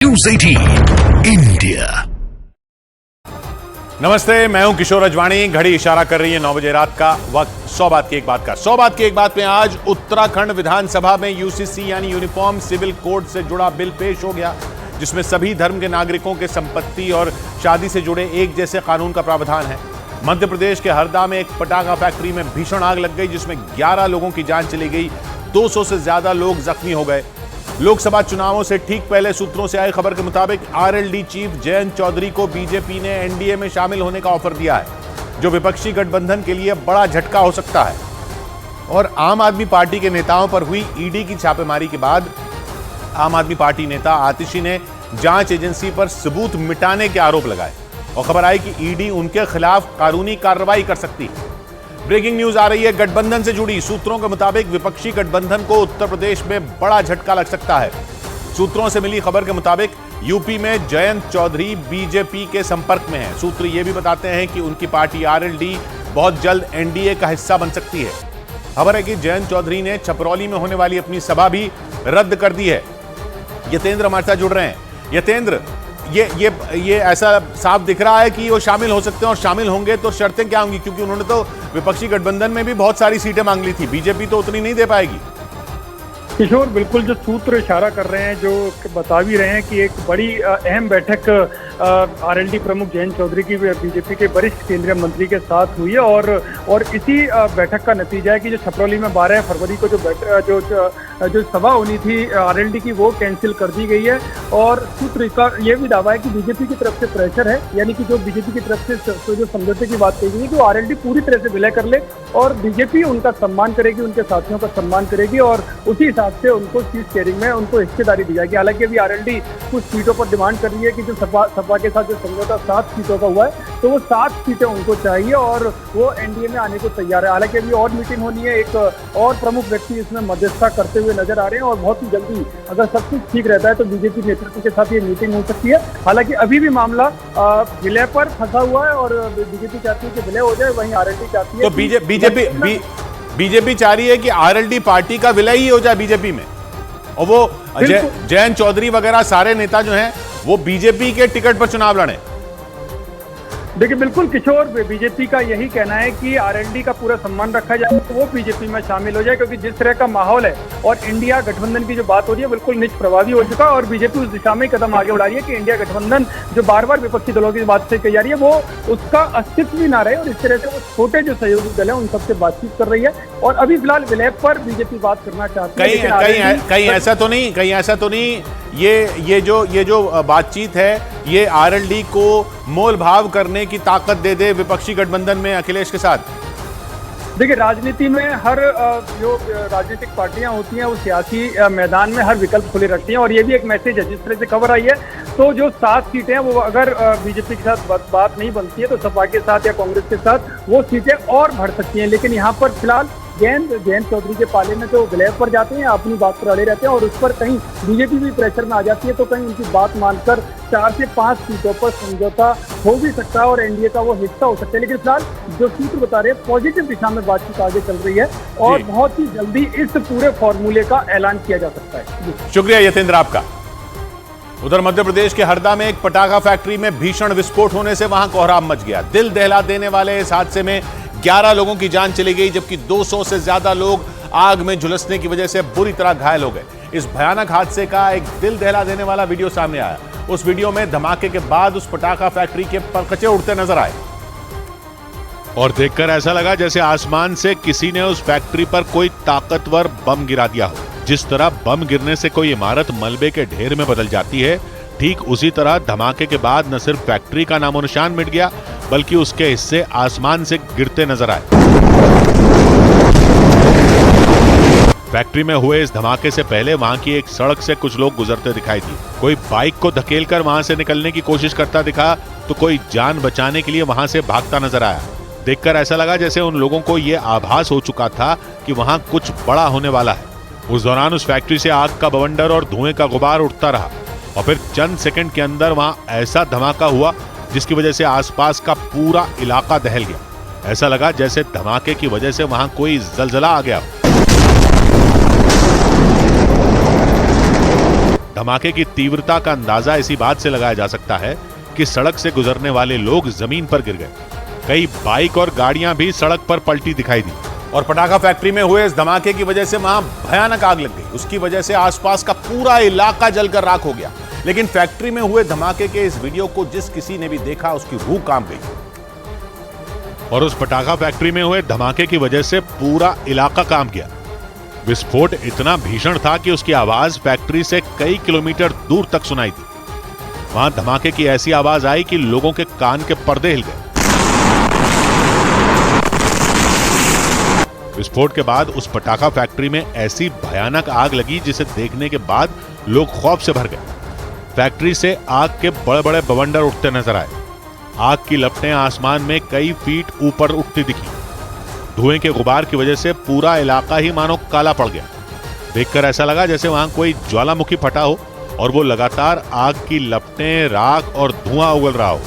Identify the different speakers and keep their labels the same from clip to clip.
Speaker 1: News 18 India.
Speaker 2: नमस्ते, मैं हूं किशोर अजवाणी। घड़ी इशारा कर रही है 9 बजे रात का वक्त। 100 बात की एक बात का 100 बात की एक बात में आज उत्तराखंड विधानसभा में यूसीसी यानी यूनिफॉर्म सिविल कोड से जुड़ा बिल पेश हो गया, जिसमें सभी धर्म के नागरिकों के संपत्ति और शादी से जुड़े एक जैसे कानून का प्रावधान है। मध्य प्रदेश के हरदा में एक पटाखा फैक्ट्री में भीषण आग लग गई, जिसमें 11 लोगों की जान चली गई, 200 से ज्यादा लोग जख्मी हो गए। लोकसभा चुनावों से ठीक पहले सूत्रों से आई खबर के मुताबिक आरएलडी चीफ जयंत चौधरी को बीजेपी ने एनडीए में शामिल होने का ऑफर दिया है, जो विपक्षी गठबंधन के लिए बड़ा झटका हो सकता है। और आम आदमी पार्टी के नेताओं पर हुई ईडी की छापेमारी के बाद आम आदमी पार्टी नेता आतिशी ने जांच एजेंसी पर सबूत मिटाने के आरोप लगाए और खबर आई कि ईडी उनके खिलाफ कानूनी कार्रवाई कर सकती है। ब्रेकिंग न्यूज आ रही है गठबंधन से जुड़ी। सूत्रों के मुताबिक विपक्षी गठबंधन को उत्तर प्रदेश में बड़ा झटका लग सकता है। सूत्रों से मिली खबर के मुताबिक यूपी में जयंत चौधरी बीजेपी के संपर्क में है। सूत्र यह भी बताते हैं कि उनकी पार्टी आरएलडी बहुत जल्द एनडीए का हिस्सा बन सकती है। खबर है कि जयंत चौधरी ने छपरौली में होने वाली अपनी सभा भी रद्द कर दी है। यतेंद्र हमारे साथ जुड़ रहे हैं। यतेंद्र, ये ऐसा साफ दिख रहा है कि वो शामिल हो सकते हैं, और शामिल होंगे तो शर्तें क्या होंगी? क्योंकि उन्होंने तो विपक्षी गठबंधन में भी बहुत सारी सीटें मांग ली थी, बीजेपी तो उतनी नहीं दे पाएगी।
Speaker 3: किशोर, बिल्कुल जो सूत्र इशारा कर रहे हैं, जो बता भी रहे हैं कि एक बड़ी अहम बैठक आरएलडी प्रमुख जयंत चौधरी की बीजेपी के वरिष्ठ केंद्रीय मंत्री के साथ हुई है, और इसी बैठक का नतीजा है कि जो छपरौली में 12 फरवरी को जो सभा होनी थी आरएलडी की, वो कैंसिल कर दी गई है। और सूत्र का ये भी दावा है कि बीजेपी की तरफ से प्रेशर है, यानी कि जो बीजेपी की तरफ से जो समझौते की बात कही गई है कि आरएलडी पूरी तरह से विलय कर ले और बीजेपी उनका सम्मान करेगी, उनके साथियों का सम्मान करेगी, और उसी हिसाब से उनको सीट शेयरिंग में उनको हिस्सेदारी दी जाएगी। हालांकि अभी आरएलडी कुछ सीटों पर डिमांड कर रही है कि जो सपा के साथ जो समझौता 7 सीटों का हुआ है, तो वो 7 सीटें उनको चाहिए और वो एनडीए में आने को तैयार है। हालांकि अभी और मीटिंग होनी है, एक और प्रमुख व्यक्ति इसमें मध्यस्थता करते हुए नजर आ रहे हैं, और बहुत ही जल्दी अगर सब कुछ ठीक रहता है तो बीजेपी नेतृत्व के साथ ये मीटिंग हो सकती है। हालांकि अभी भी मामला विलय पर फंसा हुआ है और बीजेपी चाहती है कि विलय हो जाए, वहीं आरएलडी चाहती है।
Speaker 2: तो बीजेपी चाह रही है कि आरएलडी पार्टी का विलय ही हो जाए बीजेपी में, और वो जयंत चौधरी वगैरह सारे नेता जो हैं वो बीजेपी के टिकट पर चुनाव लड़े।
Speaker 3: देखिए, बिल्कुल किशोर, बीजेपी का यही कहना है कि आरएलडी का पूरा सम्मान रखा जाए, तो वो बीजेपी में शामिल हो जाए, क्योंकि जिस तरह का माहौल है और इंडिया गठबंधन की जो बात हो रही है बिल्कुल निष्प्रभावी हो चुका है, और बीजेपी उस दिशा में कदम आगे बढ़ा रही है कि इंडिया गठबंधन जो बार बार विपक्षी दलों की बात से कही जा रही है, वो उसका अस्तित्व भी ना रहे, और इस तरह से वो छोटे जो सहयोगी दल है उन सबसे बातचीत कर रही है। और अभी फिलहाल विलय पर बीजेपी बात करना चाहती है।
Speaker 2: कहीं ऐसा तो नहीं ये जो बातचीत है ये आरएलडी को मोल भाव करने की ताकत दे दे विपक्षी गठबंधन में अखिलेश के साथ?
Speaker 3: देखिए, राजनीति में हर जो राजनीतिक पार्टियां होती हैं वो सियासी मैदान में हर विकल्प खुले रखती हैं, और ये भी एक मैसेज है। जिस तरह से खबर आई है तो जो 7 सीटें हैं वो अगर बीजेपी के साथ बात नहीं बनती है तो सपा के साथ या कांग्रेस के साथ वो सीटें और बढ़ सकती हैं। लेकिन यहाँ पर फिलहाल जयंत चौधरी के पाले में तो विलय पर जाते हैं, अपनी बात पर अड़े रहते हैं, और उस पर कहीं बीजेपी भी प्रेशर में आ जाती है, तो कहीं उनकी बात मानकर 4 से 5 सीटों पर समझौता हो भी सकता है और एनडीए का वो हिस्सा हो सकता है। लेकिन फिलहाल जो सूत्र बता रहे हैं पॉजिटिव दिशा में बातचीत आगे चल रही है, और बहुत ही जल्दी इस पूरे फॉर्मूले का ऐलान किया जा सकता है।
Speaker 2: शुक्रिया यतेंद्र आपका। उधर मध्य प्रदेश के हरदा में एक पटाखा फैक्ट्री में भीषण विस्फोट होने से वहां कोहराम मच गया। दिल दहला देने वाले इस हादसे में 11 लोगों की जान चली गई, जबकि 200 से ज्यादा लोग आग में झुलसने की वजह से बुरी तरह घायल हो गए। इस भयानक हादसे का एक दिल दहला देने वाला वीडियो सामने आया। उस वीडियो में धमाके के बाद उस पटाखा फैक्ट्री के परखचे उड़ते नजर आए, और देखकर ऐसा लगा जैसे आसमान से किसी ने उस फैक्ट्री पर कोई ताकतवर बम गिरा दिया हो। जिस तरह बम गिरने से कोई इमारत मलबे के ढेर में बदल जाती है, ठीक उसी तरह धमाके के बाद न सिर्फ फैक्ट्री का नामो निशान मिट गया, बल्कि उसके हिस्से आसमान से गिरते नजर आए। फैक्ट्री में हुए इस धमाके से पहले वहां की एक सड़क से कुछ लोग गुजरते दिखाई दिए। कोई बाइक को धकेलकर वहां से निकलने की कोशिश करता दिखा, तो कोई जान बचाने के लिए वहां से भागता नजर आया। देखकर ऐसा लगा जैसे उन लोगों को यह आभास हो चुका था कि वहां कुछ बड़ा होने वाला है। उस दौरान उस फैक्ट्री से आग का बवंडर और धुएं का गुबार उठता रहा, और फिर चंद सेकंड के अंदर वहां ऐसा धमाका हुआ जिसकी वजह से आसपास का पूरा इलाका दहल गया। ऐसा लगा जैसे धमाके की वजह से वहां कोई जलजला आ गया। धमाके की तीव्रता का अंदाजा इसी बात से लगाया जा सकता है कि सड़क से गुजरने वाले लोग जमीन पर गिर गए। कई बाइक और गाड़ियां भी सड़क पर पलटी दिखाई दी और पटाखा फैक्ट्री में हुए इस धमाके की वजह से वहां भयानक आग लग गई। उसकी वजह से आसपास का पूरा इलाका जलकर राख हो गया। लेकिन फैक्ट्री में हुए धमाके के इस वीडियो को जिस किसी ने भी देखा उसकी रूह कांप गई। और उस पटाखा फैक्ट्री में हुए धमाके की वजह से पूरा इलाका कांप गया। विस्फोट इतना भीषण था कि उसकी आवाज फैक्ट्री से कई किलोमीटर दूर तक सुनाई दी। वहां धमाके की ऐसी आवाज आई कि लोगों के कान के पर्दे हिल गए। विस्फोट के बाद उस पटाखा फैक्ट्री में ऐसी भयानक आग लगी जिसे देखने के बाद लोग खौफ से भर गए। फैक्ट्री से आग के बड़े बड़े बवंडर उठते नजर आए। आग की लपटें आसमान में कई फीट ऊपर उठती दिखी। धुएं के गुबार की वजह से पूरा इलाका ही मानो काला पड़ गया। देखकर ऐसा लगा जैसे वहां कोई ज्वालामुखी फटा हो और वो लगातार आग की लपटें, राख और धुआं उगल रहा हो।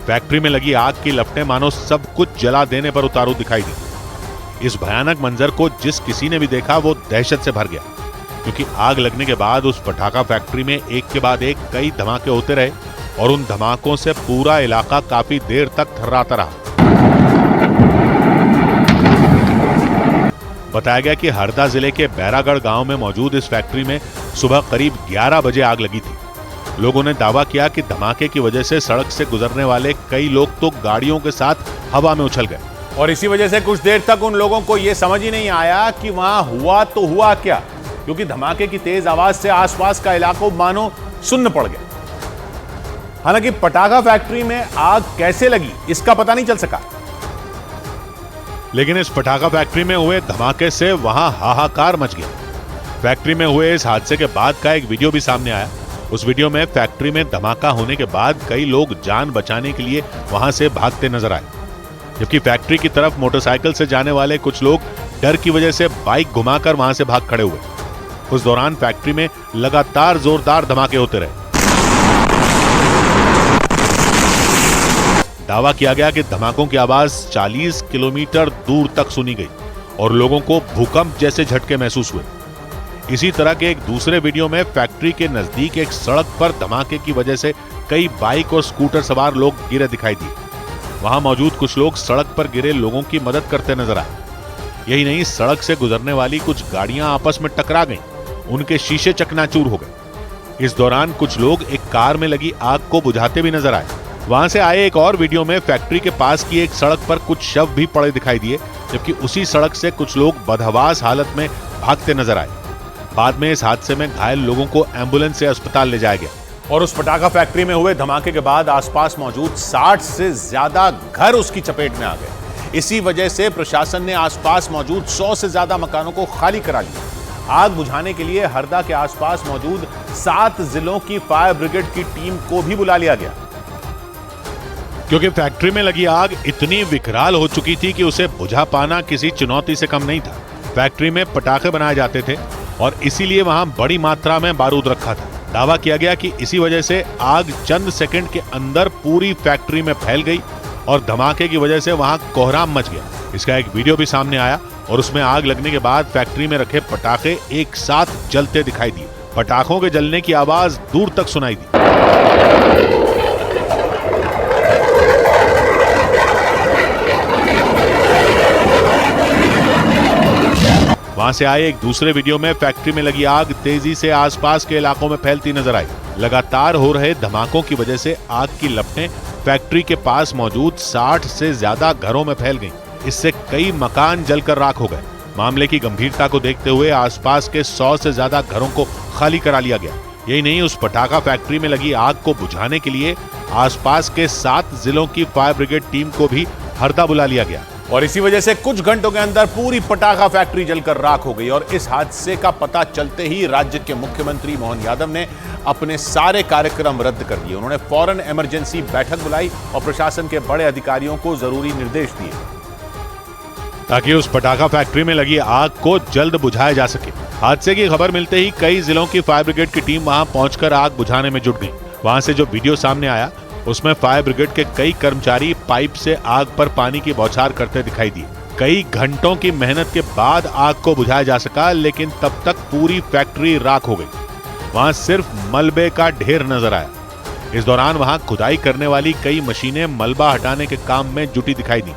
Speaker 2: फैक्ट्री में लगी आग की लपटें मानो सब कुछ जला देने पर उतारू दिखाई दी। इस भयानक मंजर को जिस किसी ने भी देखा वो दहशत से भर गया, क्योंकि आग लगने के बाद उस पटाखा फैक्ट्री में एक के बाद एक कई धमाके होते रहे और उन धमाकों से पूरा इलाका काफी देर तक थर्राता रहा। बताया गया कि हरदा जिले के बैरागढ़ गांव में मौजूद इस फैक्ट्री में सुबह करीब 11 बजे आग लगी थी। लोगों ने दावा किया कि धमाके की वजह से सड़क से गुजरने वाले कई लोग तो गाड़ियों के साथ हवा में उछल गए और इसी वजह से कुछ देर तक उन लोगों को यह समझ ही नहीं आया कि वहां हुआ तो हुआ क्या, क्योंकि धमाके की तेज आवाज से आसपास का इलाका मानो सुन्न पड़ गया। हालांकि पटाखा फैक्ट्री में आग कैसे लगी इसका पता नहीं चल सका, लेकिन इस पटाखा फैक्ट्री में हुए धमाके से वहां हाहाकार मच गया। फैक्ट्री में हुए इस हादसे के बाद का एक वीडियो भी सामने आया। उस वीडियो में फैक्ट्री में धमाका होने के बाद कई लोग जान बचाने के लिए वहां से भागते नजर आए, जबकि फैक्ट्री की तरफ मोटरसाइकिल से जाने वाले कुछ लोग डर की वजह से बाइक घुमाकर वहां से भाग खड़े हुए। उस दौरान फैक्ट्री में लगातार जोरदार धमाके होते रहे। दावा किया गया कि धमाकों की आवाज 40 किलोमीटर दूर तक सुनी गई और लोगों को भूकंप जैसे झटके महसूस हुए। इसी तरह के एक दूसरे वीडियो में फैक्ट्री के नजदीक एक सड़क पर धमाके की वजह से कई बाइक और स्कूटर सवार लोग गिरे दिखाई दिए। वहां मौजूद कुछ लोग सड़क पर गिरे लोगों की मदद करते नजर आए। यही नहीं, सड़क से गुजरने वाली कुछ गाड़ियां आपस में टकरा गईं, उनके शीशे चकनाचूर हो गए। इस दौरान कुछ लोग एक कार में लगी आग को बुझाते भी नजर आए। वहां से आए एक और वीडियो में फैक्ट्री के पास की एक सड़क पर कुछ शव भी पड़े दिखाई दिए, जबकि उसी सड़क से कुछ लोग बदहवास हालत में भागते नजर आए। बाद में इस हादसे में घायल लोगों को एम्बुलेंस से अस्पताल ले जाया गया। और उस पटाखा फैक्ट्री में हुए धमाके के बाद आसपास मौजूद 60 से ज्यादा घर उसकी चपेट में आ गए। इसी वजह से प्रशासन ने आसपास मौजूद 100 से ज्यादा मकानों को खाली करा लिया। आग बुझाने के लिए हरदा के आसपास मौजूद 7 जिलों की फायर ब्रिगेड की टीम को भी बुला लिया गया, क्योंकि फैक्ट्री में लगी आग इतनी विकराल हो चुकी थी कि उसे बुझा पाना किसी चुनौती से कम नहीं था। फैक्ट्री में पटाखे बनाए जाते थे और इसीलिए वहां बड़ी मात्रा में बारूद रखा था। दावा किया गया कि इसी वजह से आग चंद सेकंड के अंदर पूरी फैक्ट्री में फैल गई और धमाके की वजह से वहां कोहराम मच गया। इसका एक वीडियो भी सामने आया और उसमें आग लगने के बाद फैक्ट्री में रखे पटाखे एक साथ जलते दिखाई दिए। पटाखों के जलने की आवाज दूर तक सुनाई दी। वहां से आए एक दूसरे वीडियो में फैक्ट्री में लगी आग तेजी से आसपास के इलाकों में फैलती नजर आई। लगातार हो रहे धमाकों की वजह से आग की लपटें फैक्ट्री के पास मौजूद 60 से ज्यादा घरों में फैल गईं। इससे कई मकान जलकर राख हो गए। मामले की गंभीरता को देखते हुए आसपास के 100 से ज्यादा घरों को खाली करा लिया गया। यही नहीं, उस पटाखा फैक्ट्री में लगी आग को बुझाने के लिए आसपास के 7 जिलों की फायर ब्रिगेड टीम को भी हरदा बुला लिया गया और इसी वजह से कुछ घंटों के अंदर पूरी पटाखा फैक्ट्री जलकर राख हो गई। और इस हादसे का पता चलते ही राज्य के मुख्यमंत्री मोहन यादव ने अपने सारे कार्यक्रम रद्द कर दिए। उन्होंने फौरन इमरजेंसी बैठक बुलाई और प्रशासन के बड़े अधिकारियों को जरूरी निर्देश दिए ताकि उस पटाखा फैक्ट्री में लगी आग को जल्द बुझाया जा सके। हादसे की खबर मिलते ही कई जिलों की फायर ब्रिगेड की टीम वहां पहुंचकर आग बुझाने में जुट गई। वहां से जो वीडियो सामने आया उसमें फायर ब्रिगेड के कई कर्मचारी पाइप से आग पर पानी की बौछार करते दिखाई दिए। कई घंटों की मेहनत के बाद आग को बुझाया जा सका, लेकिन तब तक पूरी फैक्ट्री राख हो गई। वहां सिर्फ मलबे का ढेर नजर आया। इस दौरान वहां खुदाई करने वाली कई मशीनें मलबा हटाने के काम में जुटी दिखाई दी,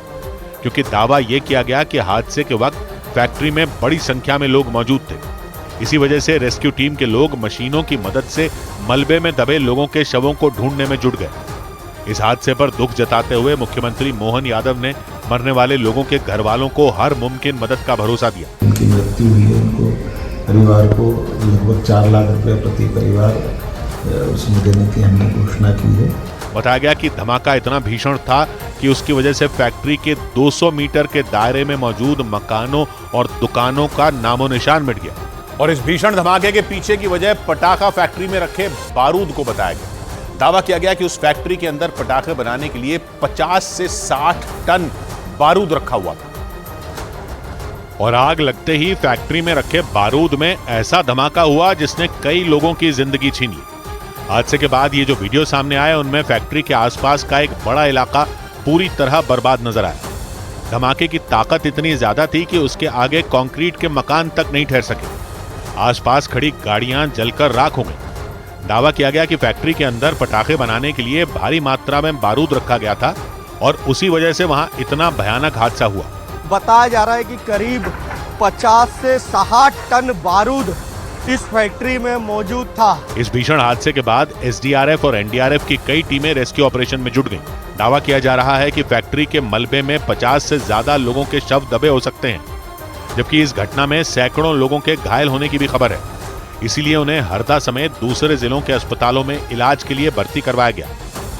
Speaker 2: क्योंकि दावा यह किया गया कि हादसे के वक्त फैक्ट्री में बड़ी संख्या में लोग मौजूद थे। इसी वजह से रेस्क्यू टीम के लोग मशीनों की मदद से मलबे में दबे लोगों के शवों को ढूंढने में जुट गए। इस हादसे पर दुख जताते हुए मुख्यमंत्री मोहन यादव ने मरने वाले लोगों के घर वालों को हर मुमकिन मदद का भरोसा दिया।
Speaker 4: उनकी मृत्यु हुई है, उनको परिवार को लगभग 4 लाख रुपए प्रति परिवार उसमें देने की हमने घोषणा की है।
Speaker 2: बताया गया कि धमाका इतना भीषण था कि उसकी वजह से फैक्ट्री के 200 मीटर के दायरे में मौजूद मकानों और दुकानों का नामो निशान मिट गया। और इस भीषण धमाके के पीछे की वजह पटाखा फैक्ट्री में रखे बारूद को बताया गया। दावा किया गया कि उस फैक्ट्री के अंदर पटाखे बनाने के लिए 50 से 60 टन बारूद रखा हुआ था। और आग लगते ही फैक्ट्री में रखे बारूद में ऐसा धमाका हुआ जिसने कई लोगों की जिंदगी छीन ली। हादसे के बाद ये जो वीडियो सामने आया उनमें फैक्ट्री के आसपास का एक बड़ा इलाका पूरी तरह बर्बाद नजर आया। धमाके की ताकत इतनी ज्यादा थी कि उसके आगे कंक्रीट के मकान तक नहीं ठहर सके। आसपास खड़ी गाड़ियां जलकर राख हो गईं। दावा किया गया कि फैक्ट्री के अंदर पटाखे बनाने के लिए भारी मात्रा में बारूद रखा गया था और उसी वजह से वहां इतना भयानक हादसा हुआ।
Speaker 5: बताया जा रहा है कि करीब 50 से 60 टन बारूद इस फैक्ट्री में मौजूद था।
Speaker 2: इस भीषण हादसे के बाद एसडीआरएफ और एनडीआरएफ की कई टीमें रेस्क्यू ऑपरेशन में जुट गईं। दावा किया जा रहा है कि फैक्ट्री के मलबे में 50 से ज्यादा लोगों के शव दबे हो सकते हैं, जबकि इस घटना में सैकड़ों लोगों के घायल होने की भी खबर है। इसीलिए उन्हें हरदा समेत दूसरे जिलों के अस्पतालों में इलाज के लिए भर्ती करवाया गया।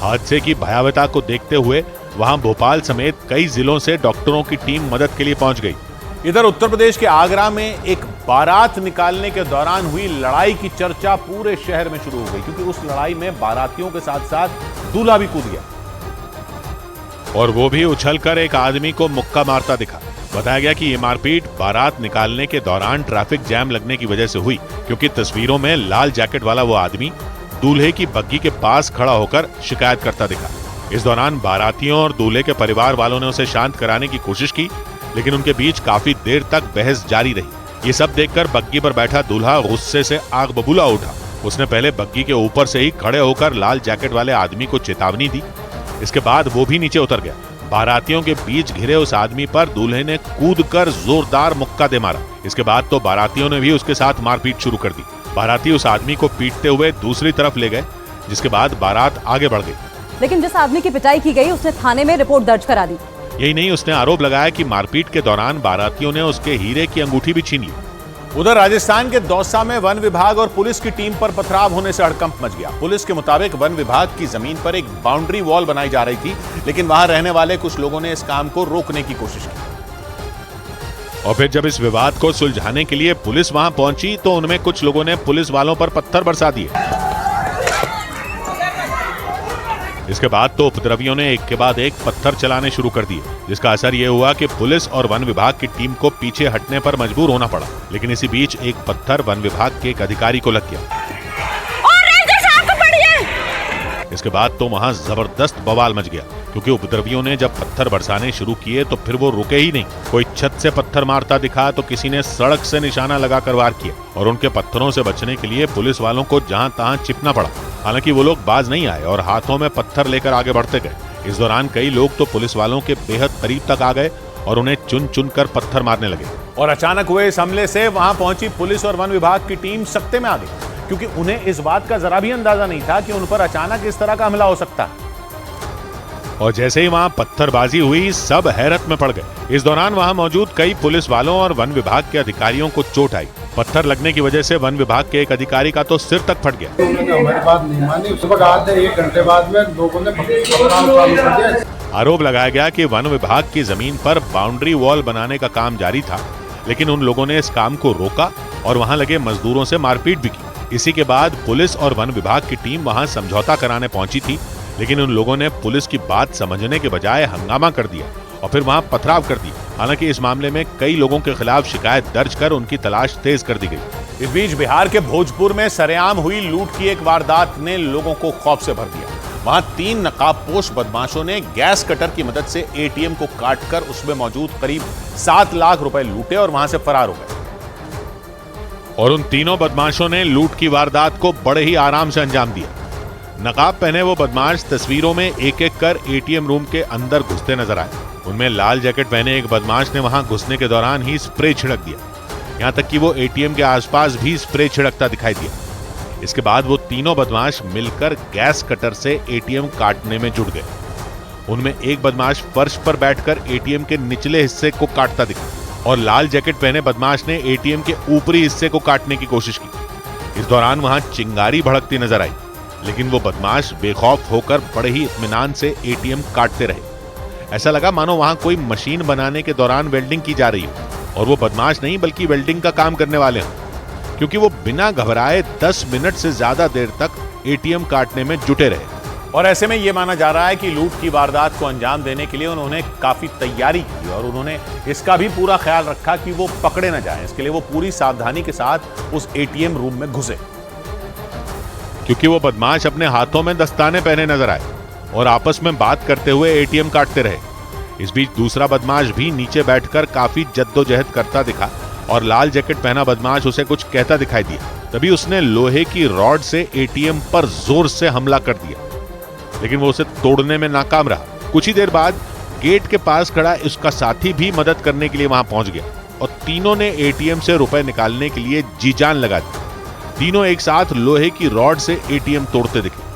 Speaker 2: हादसे की भयावहता को देखते हुए वहां भोपाल समेत कई जिलों से डॉक्टरों की टीम मदद के लिए पहुंच गई। इधर उत्तर प्रदेश के आगरा में एक बारात निकालने के दौरान हुई लड़ाई की चर्चा पूरे शहर में शुरू हो गई, क्योंकि उस लड़ाई में बारातियों के साथ साथ दूल्हा भी कूद गया और वो भी उछलकर एक आदमी को मुक्का मारता दिखा। बताया गया कि ये मारपीट बारात निकालने के दौरान ट्रैफिक जैम लगने की वजह से हुई, क्योंकि तस्वीरों में लाल जैकेट वाला वो आदमी दूल्हे की बग्गी के पास खड़ा होकर शिकायत करता दिखा। इस दौरान बारातियों और दूल्हे के परिवार वालों ने उसे शांत कराने की कोशिश की, लेकिन उनके बीच काफी देर तक बहस जारी रही। ये सब देखकर बग्गी पर बैठा दूल्हा गुस्से से आग बबूला उठा। उसने पहले बग्गी के ऊपर से ही खड़े होकर लाल जैकेट वाले आदमी को चेतावनी दी। इसके बाद वो भी नीचे उतर गया। बारातियों के बीच घिरे उस आदमी पर दूल्हे ने कूदकर जोरदार मुक्का दे मारा। इसके बाद तो बारातियों ने भी उसके साथ मारपीट शुरू कर दी। बाराती उस आदमी को पीटते हुए दूसरी तरफ ले गए, जिसके बाद बारात आगे बढ़ गई।
Speaker 6: लेकिन जिस आदमी की पिटाई की गई उसने थाने में रिपोर्ट दर्ज करा दी।
Speaker 2: यही नहीं, उसने आरोप लगाया कि मारपीट के दौरान बारातियों ने उसके हीरे की अंगूठी भी छीन ली। उधर राजस्थान के दौसा में वन विभाग और पुलिस की टीम पर पथराव होने से हड़कंप मच गया। पुलिस के मुताबिक वन विभाग की जमीन पर एक बाउंड्री वॉल बनाई जा रही थी, लेकिन वहां रहने वाले कुछ लोगों ने इस काम को रोकने की कोशिश की। और फिर जब इस विवाद को सुलझाने के लिए पुलिस वहां पहुंची तो उनमें कुछ लोगों ने पुलिस वालों पर पत्थर बरसा दिए। इसके बाद तो उपद्रवियों ने एक के बाद एक पत्थर चलाने शुरू कर दिए, जिसका असर यह हुआ कि पुलिस और वन विभाग की टीम को पीछे हटने पर मजबूर होना पड़ा। लेकिन इसी बीच एक पत्थर वन विभाग के एक अधिकारी को लग गया। इसके बाद तो वहां जबरदस्त बवाल मच गया, क्योंकि उपद्रवियों ने जब पत्थर बरसाने शुरू किए तो फिर वो रुके ही नहीं। कोई छत से पत्थर मारता दिखा तो किसी ने सड़क से निशाना लगाकर वार किया, और उनके पत्थरों से बचने के लिए पुलिस वालों को जहां तहां छिपना पड़ा। हालांकि वो लोग बाज नहीं आए और हाथों में पत्थर लेकर आगे बढ़ते गए। इस दौरान कई लोग तो पुलिस वालों के बेहद करीब तक आ गए और उन्हें चुन चुन कर पत्थर मारने लगे। और अचानक हुए इस हमले से वहां पहुंची पुलिस और वन विभाग की टीम सकते में आ गई, क्योंकि उन्हें इस बात का जरा भी अंदाजा नहीं था कि उन पर अचानक इस तरह का हमला हो सकता है। और जैसे ही वहां पत्थरबाजी हुई, सब हैरत में पड़ गए। इस दौरान वहां मौजूद कई पुलिस वालों और वन विभाग के अधिकारियों को चोट आई। पत्थर लगने की वजह से वन विभाग के एक अधिकारी का तो सिर तक फट गया।
Speaker 4: हमारी बात नहीं मानी, सुबह आधे 1 घंटे बाद में लोगों ने पकड़ाव चालू कर दिया।
Speaker 2: आरोप लगाया गया कि वन विभाग की जमीन पर बाउंड्री वॉल बनाने का काम जारी था, लेकिन उन लोगों ने इस काम को रोका और वहां लगे मजदूरों से मारपीट भी की। इसी के बाद पुलिस और वन विभाग की टीम वहां समझौता कराने पहुंची थी, लेकिन उन लोगों ने पुलिस की बात समझने के बजाय हंगामा कर दिया और फिर वहां पथराव कर दिया। हालांकि इस मामले में कई लोगों के खिलाफ शिकायत दर्ज कर उनकी तलाश तेज कर दी गई। इस बीच बिहार के भोजपुर में सरेआम हुई लूट की एक वारदात ने लोगों को खौफ से भर दिया। वहां 3 नकाबपोश बदमाशों ने गैस कटर की मदद से एटीएम को काटकर उसमें मौजूद करीब 7 लाख रुपए लूटे और वहां से फरार हो गए। और उन तीनों बदमाशों ने लूट की वारदात को बड़े ही आराम से अंजाम दिया। नकाब पहने वो बदमाश तस्वीरों में एक एक कर एटीएम रूम के अंदर घुसते नजर आए। उनमें लाल जैकेट पहने एक बदमाश ने वहां घुसने के दौरान ही स्प्रे छिड़क दिया, यहां तक कि वो एटीएम के आसपास भी स्प्रे छिड़कता दिखाई दिया। इसके बाद वो तीनों बदमाश मिलकर गैस कटर से एटीएम काटने में जुट गए। उनमें एक बदमाश फर्श पर बैठकर एटीएम के निचले हिस्से को काटता दिखा और लाल जैकेट पहने बदमाश ने एटीएम के ऊपरी हिस्से को काटने की कोशिश की। इस दौरान वहां चिंगारी भड़कती नजर आई, लेकिन वो बदमाश बेखौफ होकर बड़े ही इत्मीनान से एटीएम काटते रहे। ऐसा लगा मानो वहां कोई मशीन बनाने के दौरान वेल्डिंग की जा रही हो और वो बदमाश नहीं बल्कि वेल्डिंग का काम करने वाले हों, क्योंकि वो बिना घबराए 10 मिनट से ज्यादा देर तक एटीएम काटने में जुटे रहे। और ऐसे में यह माना जा रहा है कि लूट की वारदात को अंजाम देने के लिए उन्होंने काफी तैयारी की और उन्होंने इसका भी पूरा ख्याल रखा कि वो पकड़े न जाएं। इसके लिए वो पूरी सावधानी के साथ उस एटीएम रूम में घुसे, क्योंकि वो बदमाश अपने हाथों में दस्ताने पहने नजर आए और आपस में बात करते हुए एटीएम काटते रहे। इस बीच दूसरा बदमाश भी नीचे बैठकर काफी जद्दोजहद करता दिखा और लाल जैकेट पहना बदमाश उसे कुछ कहता दिखाई दिया। तभी उसने लोहे की रॉड से एटीएम पर जोर से हमला कर दिया, लेकिन वो उसे तोड़ने में नाकाम रहा। कुछ ही देर बाद गेट के पास खड़ा उसका साथी भी मदद करने के लिए वहां पहुंच गया और तीनों ने एटीएम से रुपए निकालने के लिए जी जान लगा दी। तीनों एक साथ लोहे की रॉड से एटीएम तोड़ते दिखे।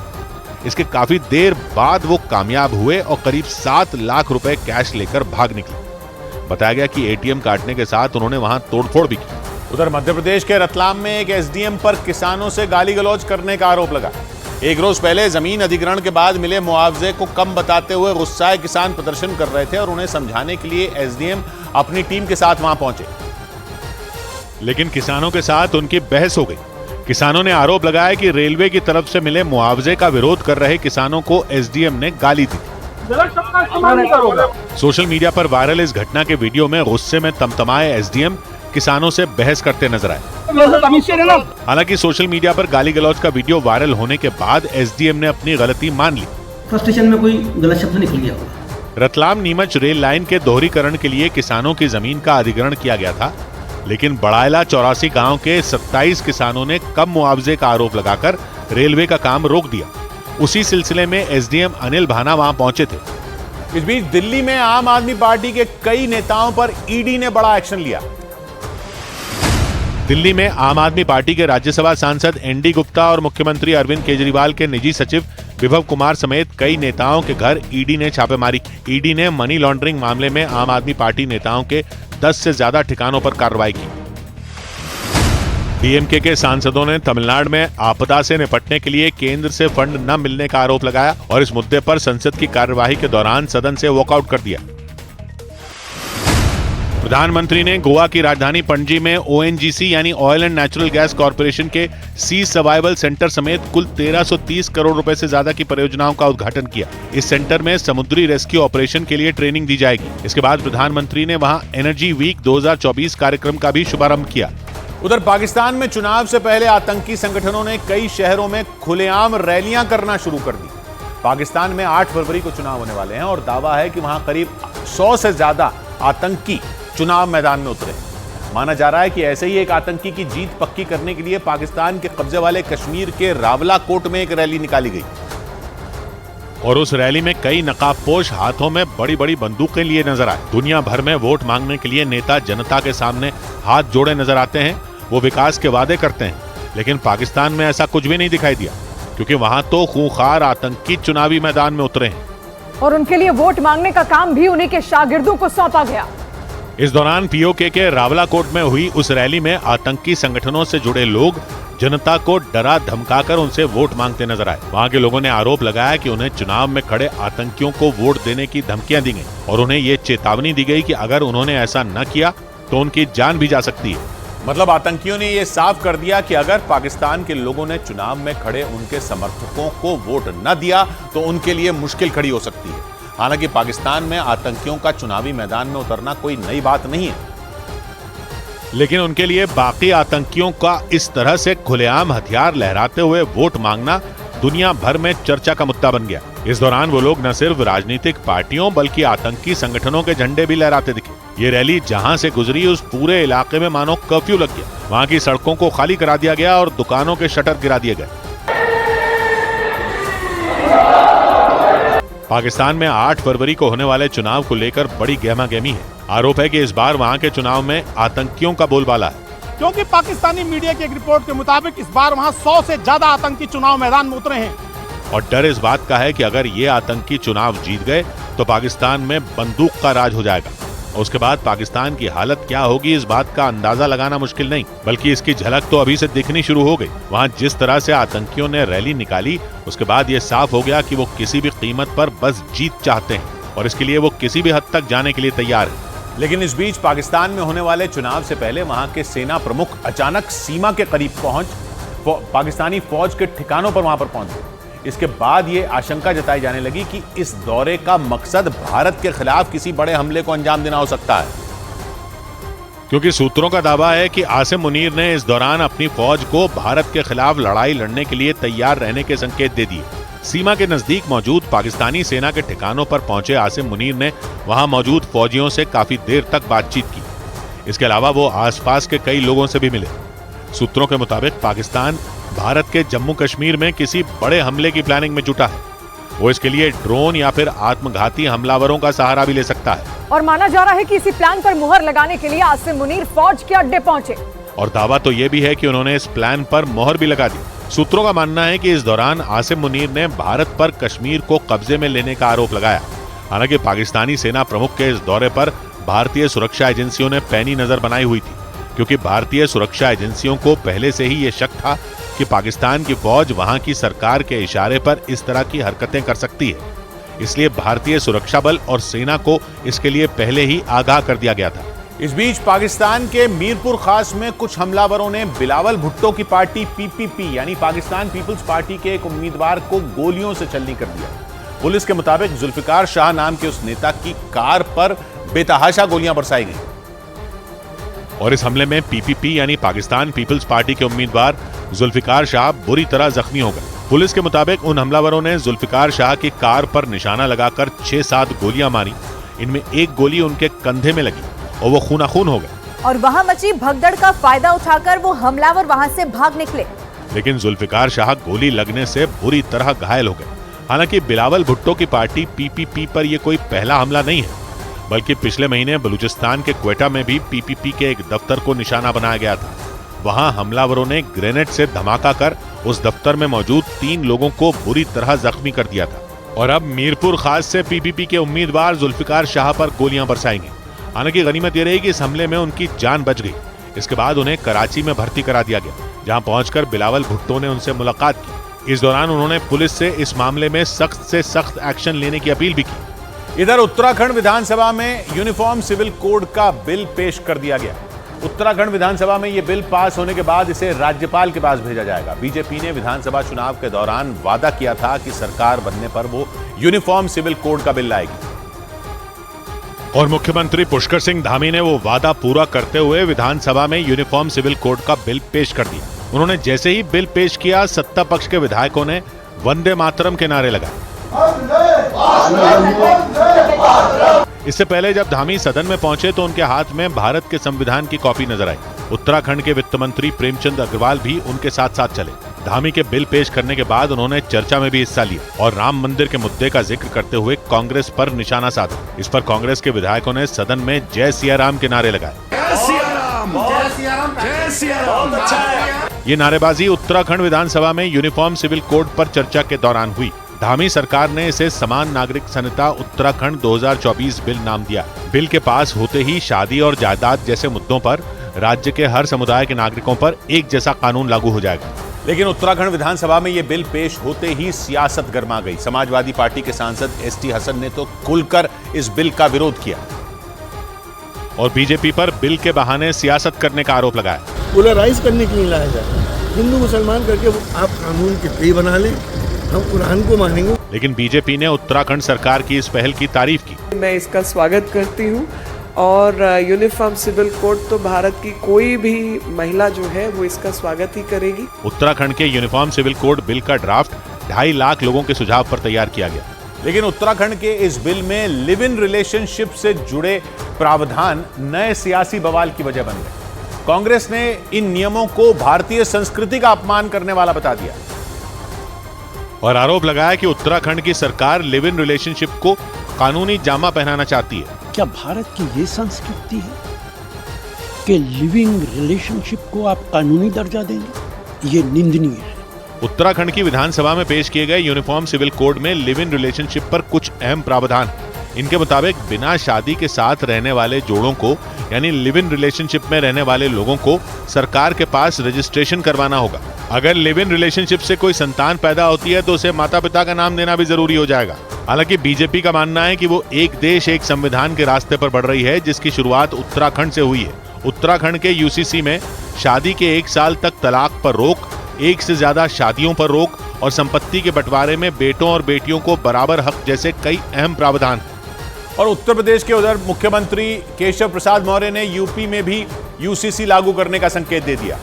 Speaker 2: इसके काफी देर बाद वो कामयाब हुए और करीब 7 लाख रुपए कैश लेकर भाग निकले। बताया गया कि एटीएम काटने के साथ उन्होंने वहां तोड़फोड़ भी की।
Speaker 7: उधर मध्य प्रदेश के रतलाम में एक एसडीएम पर किसानों से गाली गलौज करने का आरोप लगा। एक रोज पहले जमीन अधिग्रहण के बाद मिले मुआवजे को कम बताते हुए गुस्साए किसान प्रदर्शन कर रहे थे और उन्हें समझाने के लिए एसडीएम अपनी टीम के साथ वहां पहुंचे,
Speaker 2: लेकिन किसानों के साथ उनकी बहस हो गई। किसानों ने आरोप लगाया कि रेलवे की तरफ से मिले मुआवजे का विरोध कर रहे किसानों को एसडीएम ने गाली दी। सोशल मीडिया पर वायरल इस घटना के वीडियो में गुस्से में तमतमाए एसडीएम किसानों से बहस करते नजर आए। हालांकि सोशल मीडिया पर गाली गलौज का वीडियो वायरल होने के बाद एसडीएम ने अपनी गलती मान ली।
Speaker 8: फ्रस्ट्रेशन में कोई गलत शब्द निकल गया होगा।
Speaker 2: रतलाम नीमच रेल लाइन के दोहरीकरण के लिए किसानों की जमीन का अधिग्रहण किया गया था, लेकिन बड़ायला 84 गांव के 27 किसानों ने कम मुआवजे का आरोप लगाकर रेलवे का काम रोक दिया। उसी सिलसिले में एसडीएम अनिल भाना वहां पहुंचे थे।
Speaker 7: इस बीच दिल्ली में आम आदमी पार्टी के कई नेताओं पर ईडी ने बड़ा एक्शन लिया।
Speaker 2: दिल्ली में आम आदमी पार्टी के राज्यसभा सांसद एनडी गुप्ता और मुख्यमंत्री अरविंद केजरीवाल के निजी सचिव विभव कुमार समेत कई नेताओं के घर ईडी ने छापेमारी। ईडी ने मनी लॉन्ड्रिंग मामले में आम आदमी पार्टी नेताओं के 10 से ज्यादा ठिकानों पर कार्रवाई की। डीएमके के सांसदों ने तमिलनाडु में आपदा से निपटने के लिए केंद्र से फंड न मिलने का आरोप लगाया और इस मुद्दे पर संसद की कार्यवाही के दौरान सदन से वॉकआउट कर दिया। प्रधानमंत्री ने गोवा की राजधानी पणजी में ओएनजीसी यानी oil and natural gas corporation के सी सर्वाइवल सेंटर समेत कुल 1330 करोड़ रुपए से ज्यादा की परियोजनाओं का उद्घाटन किया। इस सेंटर में समुद्री रेस्क्यू ऑपरेशन के लिए ट्रेनिंग दी जाएगी। इसके बाद प्रधानमंत्री ने वहां एनर्जी वीक 2024 कार्यक्रम का भी शुभारंभ किया।
Speaker 7: उधर पाकिस्तान में चुनाव से पहले आतंकी संगठनों ने कई शहरों में खुलेआम रैलियां करना शुरू कर दी। पाकिस्तान में 8 फरवरी को चुनाव होने वाले हैं और दावा है कि वहां करीब 100 से ज्यादा आतंकी चुनाव मैदान में उतरे। माना जा रहा है कि ऐसे ही एक आतंकी की जीत पक्की करने के लिए पाकिस्तान के कब्जे वाले कश्मीर के रावलाकोट में एक रैली निकाली गई
Speaker 2: और उस रैली में कई नकाबपोश हाथों में बड़ी बड़ी बंदूकें लिए नजर आए। दुनिया भर में वोट मांगने के लिए नेता जनता के सामने हाथ जोड़े नजर आते हैं। वो विकास के वादे करते हैं, लेकिन पाकिस्तान में ऐसा कुछ भी नहीं दिखाई दिया, क्योंकि वहां तो खूंखार आतंकी चुनावी मैदान में उतरे हैं
Speaker 6: और उनके लिए वोट मांगने का काम भी उन्हीं के शागिर्दों को सौंपा गया।
Speaker 2: इस दौरान पीओके के रावलाकोट में हुई उस रैली में आतंकी संगठनों से जुड़े लोग जनता को डरा धमकाकर उनसे वोट मांगते नजर आए। वहां के लोगों ने आरोप लगाया कि उन्हें चुनाव में खड़े आतंकियों को वोट देने की धमकियां दी गई और उन्हें ये चेतावनी दी गई कि अगर उन्होंने ऐसा न किया तो उनकी जान भी जा सकती है।
Speaker 7: मतलब आतंकियों ने यह साफ कर दिया कि अगर पाकिस्तान के लोगों ने चुनाव में खड़े उनके समर्थकों को वोट न दिया तो उनके लिए मुश्किल खड़ी हो सकती है। हालांकि पाकिस्तान में आतंकियों का चुनावी मैदान में उतरना कोई नई बात नहीं है,
Speaker 2: लेकिन उनके लिए बाकी आतंकियों का इस तरह से खुलेआम हथियार लहराते हुए वोट मांगना दुनिया भर में चर्चा का मुद्दा बन गया। इस दौरान वो लोग न सिर्फ राजनीतिक पार्टियों बल्कि आतंकी संगठनों के झंडे भी लहराते दिखे। ये रैली जहां से गुजरी उस पूरे इलाके में मानो कर्फ्यू लग गया। वहां की सड़कों को खाली करा दिया गया और दुकानों के शटर गिरा दिए गए। पाकिस्तान में 8 फरवरी को होने वाले चुनाव को लेकर बड़ी गहमागहमी है। आरोप है कि इस बार वहां के चुनाव में आतंकियों का बोलबाला है,
Speaker 9: क्योंकि पाकिस्तानी मीडिया की एक रिपोर्ट के मुताबिक इस बार वहां 100 से ज्यादा आतंकी चुनाव मैदान में उतरे हैं।
Speaker 2: और डर इस बात का है कि अगर ये आतंकी चुनाव जीत गए तो पाकिस्तान में बंदूक का राज हो जाएगा। और उसके बाद पाकिस्तान की हालत क्या होगी इस बात का अंदाजा लगाना मुश्किल नहीं, बल्कि इसकी झलक तो अभी से दिखनी शुरू हो गई। वहां जिस तरह से आतंकियों ने रैली निकाली उसके बाद ये साफ हो गया कि वो किसी भी कीमत पर बस जीत चाहते हैं और इसके लिए वो किसी भी हद तक जाने के लिए तैयार है।
Speaker 7: लेकिन इस बीच पाकिस्तान में होने वाले चुनाव से पहले वहां के सेना प्रमुख अचानक सीमा के करीब पहुंच पाकिस्तानी फौज के ठिकानों पर वहां पर पहुंचे। इसके बाद ये आशंका जताई जाने लगी कि इस दौरे का मकसद भारत के खिलाफ किसी बड़े हमले को अंजाम देना हो सकता है,
Speaker 2: क्योंकि सूत्रों का दावा है कि आसिम मुनीर ने इस दौरान अपनी फौज को भारत के खिलाफ लड़ाई लड़ने के लिए तैयार रहने के संकेत दे दिए। सीमा के नजदीक मौजूद पाकिस्तानी सेना के ठिकानों पर पहुंचे आसिम मुनीर ने वहां मौजूद फौजियों से काफी देर तक बातचीत की। इसके अलावा वो आसपास के कई लोगों से भी मिले। सूत्रों के मुताबिक पाकिस्तान भारत के जम्मू कश्मीर में किसी बड़े हमले की प्लानिंग में जुटा है। वो इसके लिए ड्रोन या फिर आत्मघाती हमलावरों का सहारा भी ले सकता है।
Speaker 6: और माना जा रहा है कि इसी प्लान पर मुहर लगाने के लिए आसिम मुनीर फौज के अड्डे पहुंचे।
Speaker 2: और दावा तो ये भी है कि उन्होंने इस प्लान पर मोहर भी लगा दी। सूत्रों का मानना है कि इस दौरान आसिम मुनीर ने भारत पर कश्मीर को कब्जे में लेने का आरोप लगाया। हालांकि पाकिस्तानी सेना प्रमुख के इस दौरे पर भारतीय सुरक्षा एजेंसियों ने पैनी नजर बनाई हुई थी, क्योंकि भारतीय सुरक्षा एजेंसियों को पहले से ही ये शक था कि पाकिस्तान की फौज वहां की सरकार के इशारे पर इस तरह की हरकतें कर सकती है। इसलिए भारतीय सुरक्षा बल और सेना को इसके लिए पहले ही आगाह कर दिया गया था।
Speaker 7: इस बीच पाकिस्तान के मीरपुर खास में कुछ हमलावरों ने बिलावल भुट्टो की पार्टी पीपीपी यानी पाकिस्तान पीपल्स पार्टी के एक उम्मीदवार को गोलियों से चलनी कर दिया। पुलिस के मुताबिक जुल्फिकार शाह नाम के उस नेता की कार पर बेतहाशा गोलियां बरसाई गई।
Speaker 2: और इस हमले में पीपीपी यानी पाकिस्तान पीपल्स पार्टी के उम्मीदवार जुल्फिकार शाह बुरी तरह जख्मी हो गए। पुलिस के मुताबिक उन हमलावरों ने जुल्फिकार शाह की कार पर निशाना लगाकर 6-7 गोलियां मारी। इनमें एक गोली उनके कंधे में लगी और वो खूनाखून हो गए।
Speaker 6: और वहां मची भगदड़ का फायदा उठाकर वो हमलावर वहां से भाग निकले।
Speaker 2: लेकिन जुल्फिकार शाह गोली लगने से बुरी तरह घायल हो गए। हालांकि बिलावल भुट्टो की पार्टी पीपीपी पर यह कोई पहला हमला नहीं है, बल्कि पिछले महीने बलूचिस्तान के क्वेटा में भी पीपीपी के एक दफ्तर को निशाना बनाया गया था। वहां हमलावरों ने ग्रेनेड से धमाका कर उस दफ्तर में मौजूद 3 लोगों को बुरी तरह जख्मी कर दिया था। और अब मीरपुर खास से पीपीपी के उम्मीदवार जुल्फिकार शाह पर गोलियां बरसाएंगे। हालांकि गनीमत यह रही कि इस हमले में उनकी जान बच गई। इसके बाद उन्हें कराची में भर्ती करा दिया गया, जहां पहुंचकर बिलावल भुट्टो ने उनसे मुलाकात की। इस दौरान उन्होंने पुलिस से इस मामले में सख्त से सख्त एक्शन लेने की अपील भी की।
Speaker 7: इधर उत्तराखंड विधानसभा में यूनिफॉर्म सिविल कोड का बिल पेश कर दिया गया। उत्तराखंड विधानसभा में यह बिल पास होने के बाद इसे राज्यपाल के पास भेजा जाएगा। बीजेपी ने विधानसभा चुनाव के दौरान वादा किया था कि सरकार बनने पर वो यूनिफॉर्म सिविल कोड का बिल लाएगी।
Speaker 2: और मुख्यमंत्री पुष्कर सिंह धामी ने वो वादा पूरा करते हुए विधानसभा में यूनिफॉर्म सिविल कोड का बिल पेश कर दिया। उन्होंने जैसे ही बिल पेश किया, सत्ता पक्ष के विधायकों ने वंदे मातरम के नारे लगाए। इससे पहले जब धामी सदन में पहुंचे तो उनके हाथ में भारत के संविधान की कॉपी नजर आई। उत्तराखंड के वित्त मंत्री प्रेमचंद अग्रवाल भी उनके साथ साथ चले। धामी के बिल पेश करने के बाद उन्होंने चर्चा में भी हिस्सा लिया और राम मंदिर के मुद्दे का जिक्र करते हुए कांग्रेस पर निशाना साधा। इस पर कांग्रेस के विधायकों ने सदन में जय सिया राम के नारे लगाए। ये नारेबाजी उत्तराखंड विधानसभा में यूनिफॉर्म सिविल कोड पर चर्चा के दौरान हुई। धामी सरकार ने इसे समान नागरिक संहिता उत्तराखंड 2024 बिल नाम दिया। बिल के पास होते ही शादी और जायदाद जैसे मुद्दों पर राज्य के हर समुदाय के नागरिकों पर एक जैसा कानून लागू हो जाएगा।
Speaker 7: लेकिन उत्तराखंड विधानसभा में यह बिल पेश होते ही सियासत गर्मा गई। समाजवादी पार्टी के सांसद एसटी हसन ने तो खुलकर इस बिल का विरोध किया
Speaker 2: और बीजेपी पर बिल के बहाने सियासत करने का आरोप लगाया।
Speaker 10: पोलराइज करने के लिए लाया जाए, हिंदू मुसलमान करके आप कानून कितने बना लें, हम कुरान को मानेंगे।
Speaker 2: लेकिन बीजेपी ने उत्तराखंड सरकार की इस पहल की तारीफ की।
Speaker 11: मैं इसका स्वागत करती हूँ और यूनिफॉर्म सिविल कोड तो भारत की कोई भी महिला जो है वो इसका स्वागत ही करेगी।
Speaker 2: उत्तराखंड के यूनिफॉर्म सिविल कोड बिल का ड्राफ्ट 2.5 लाख लोगों के सुझाव पर तैयार किया गया। लेकिन उत्तराखंड के इस बिल में लिव इन रिलेशनशिप से जुड़े प्रावधान नए सियासी बवाल की वजह बन गए। कांग्रेस ने इन नियमों को भारतीय संस्कृति का अपमान करने वाला बता दिया और आरोप लगाया कि उत्तराखंड की सरकार लिव इन रिलेशनशिप को कानूनी जामा पहनाना चाहती है।
Speaker 12: क्या भारत की ये संस्कृति है कि लिविंग रिलेशनशिप को आप कानूनी दर्जा देंगे? ये निंदनीय है।
Speaker 2: उत्तराखंड की विधानसभा में पेश किए गए यूनिफॉर्म सिविल कोड में लिव इन रिलेशनशिप पर कुछ अहम प्रावधान। इनके मुताबिक बिना शादी के साथ रहने वाले जोड़ों को यानी लिव इन रिलेशनशिप में रहने वाले लोगों को सरकार के पास रजिस्ट्रेशन करवाना होगा। अगर लिव इन रिलेशनशिप से कोई संतान पैदा होती है तो उसे माता पिता का नाम देना भी जरूरी हो जाएगा। हालांकि बीजेपी का मानना है कि वो एक देश एक संविधान के रास्ते पर बढ़ रही है, जिसकी शुरुआत उत्तराखंड से हुई है। उत्तराखंड के यूसीसी में शादी के 1 साल तक तलाक पर रोक, 1 से ज्यादा शादियों पर रोक और संपत्ति के बंटवारे में बेटों और बेटियों को बराबर हक जैसे कई अहम प्रावधान हैं। और उत्तर प्रदेश के उधर मुख्यमंत्री केशव प्रसाद मौर्य ने यूपी में भी यूसीसी लागू करने का संकेत दे दिया।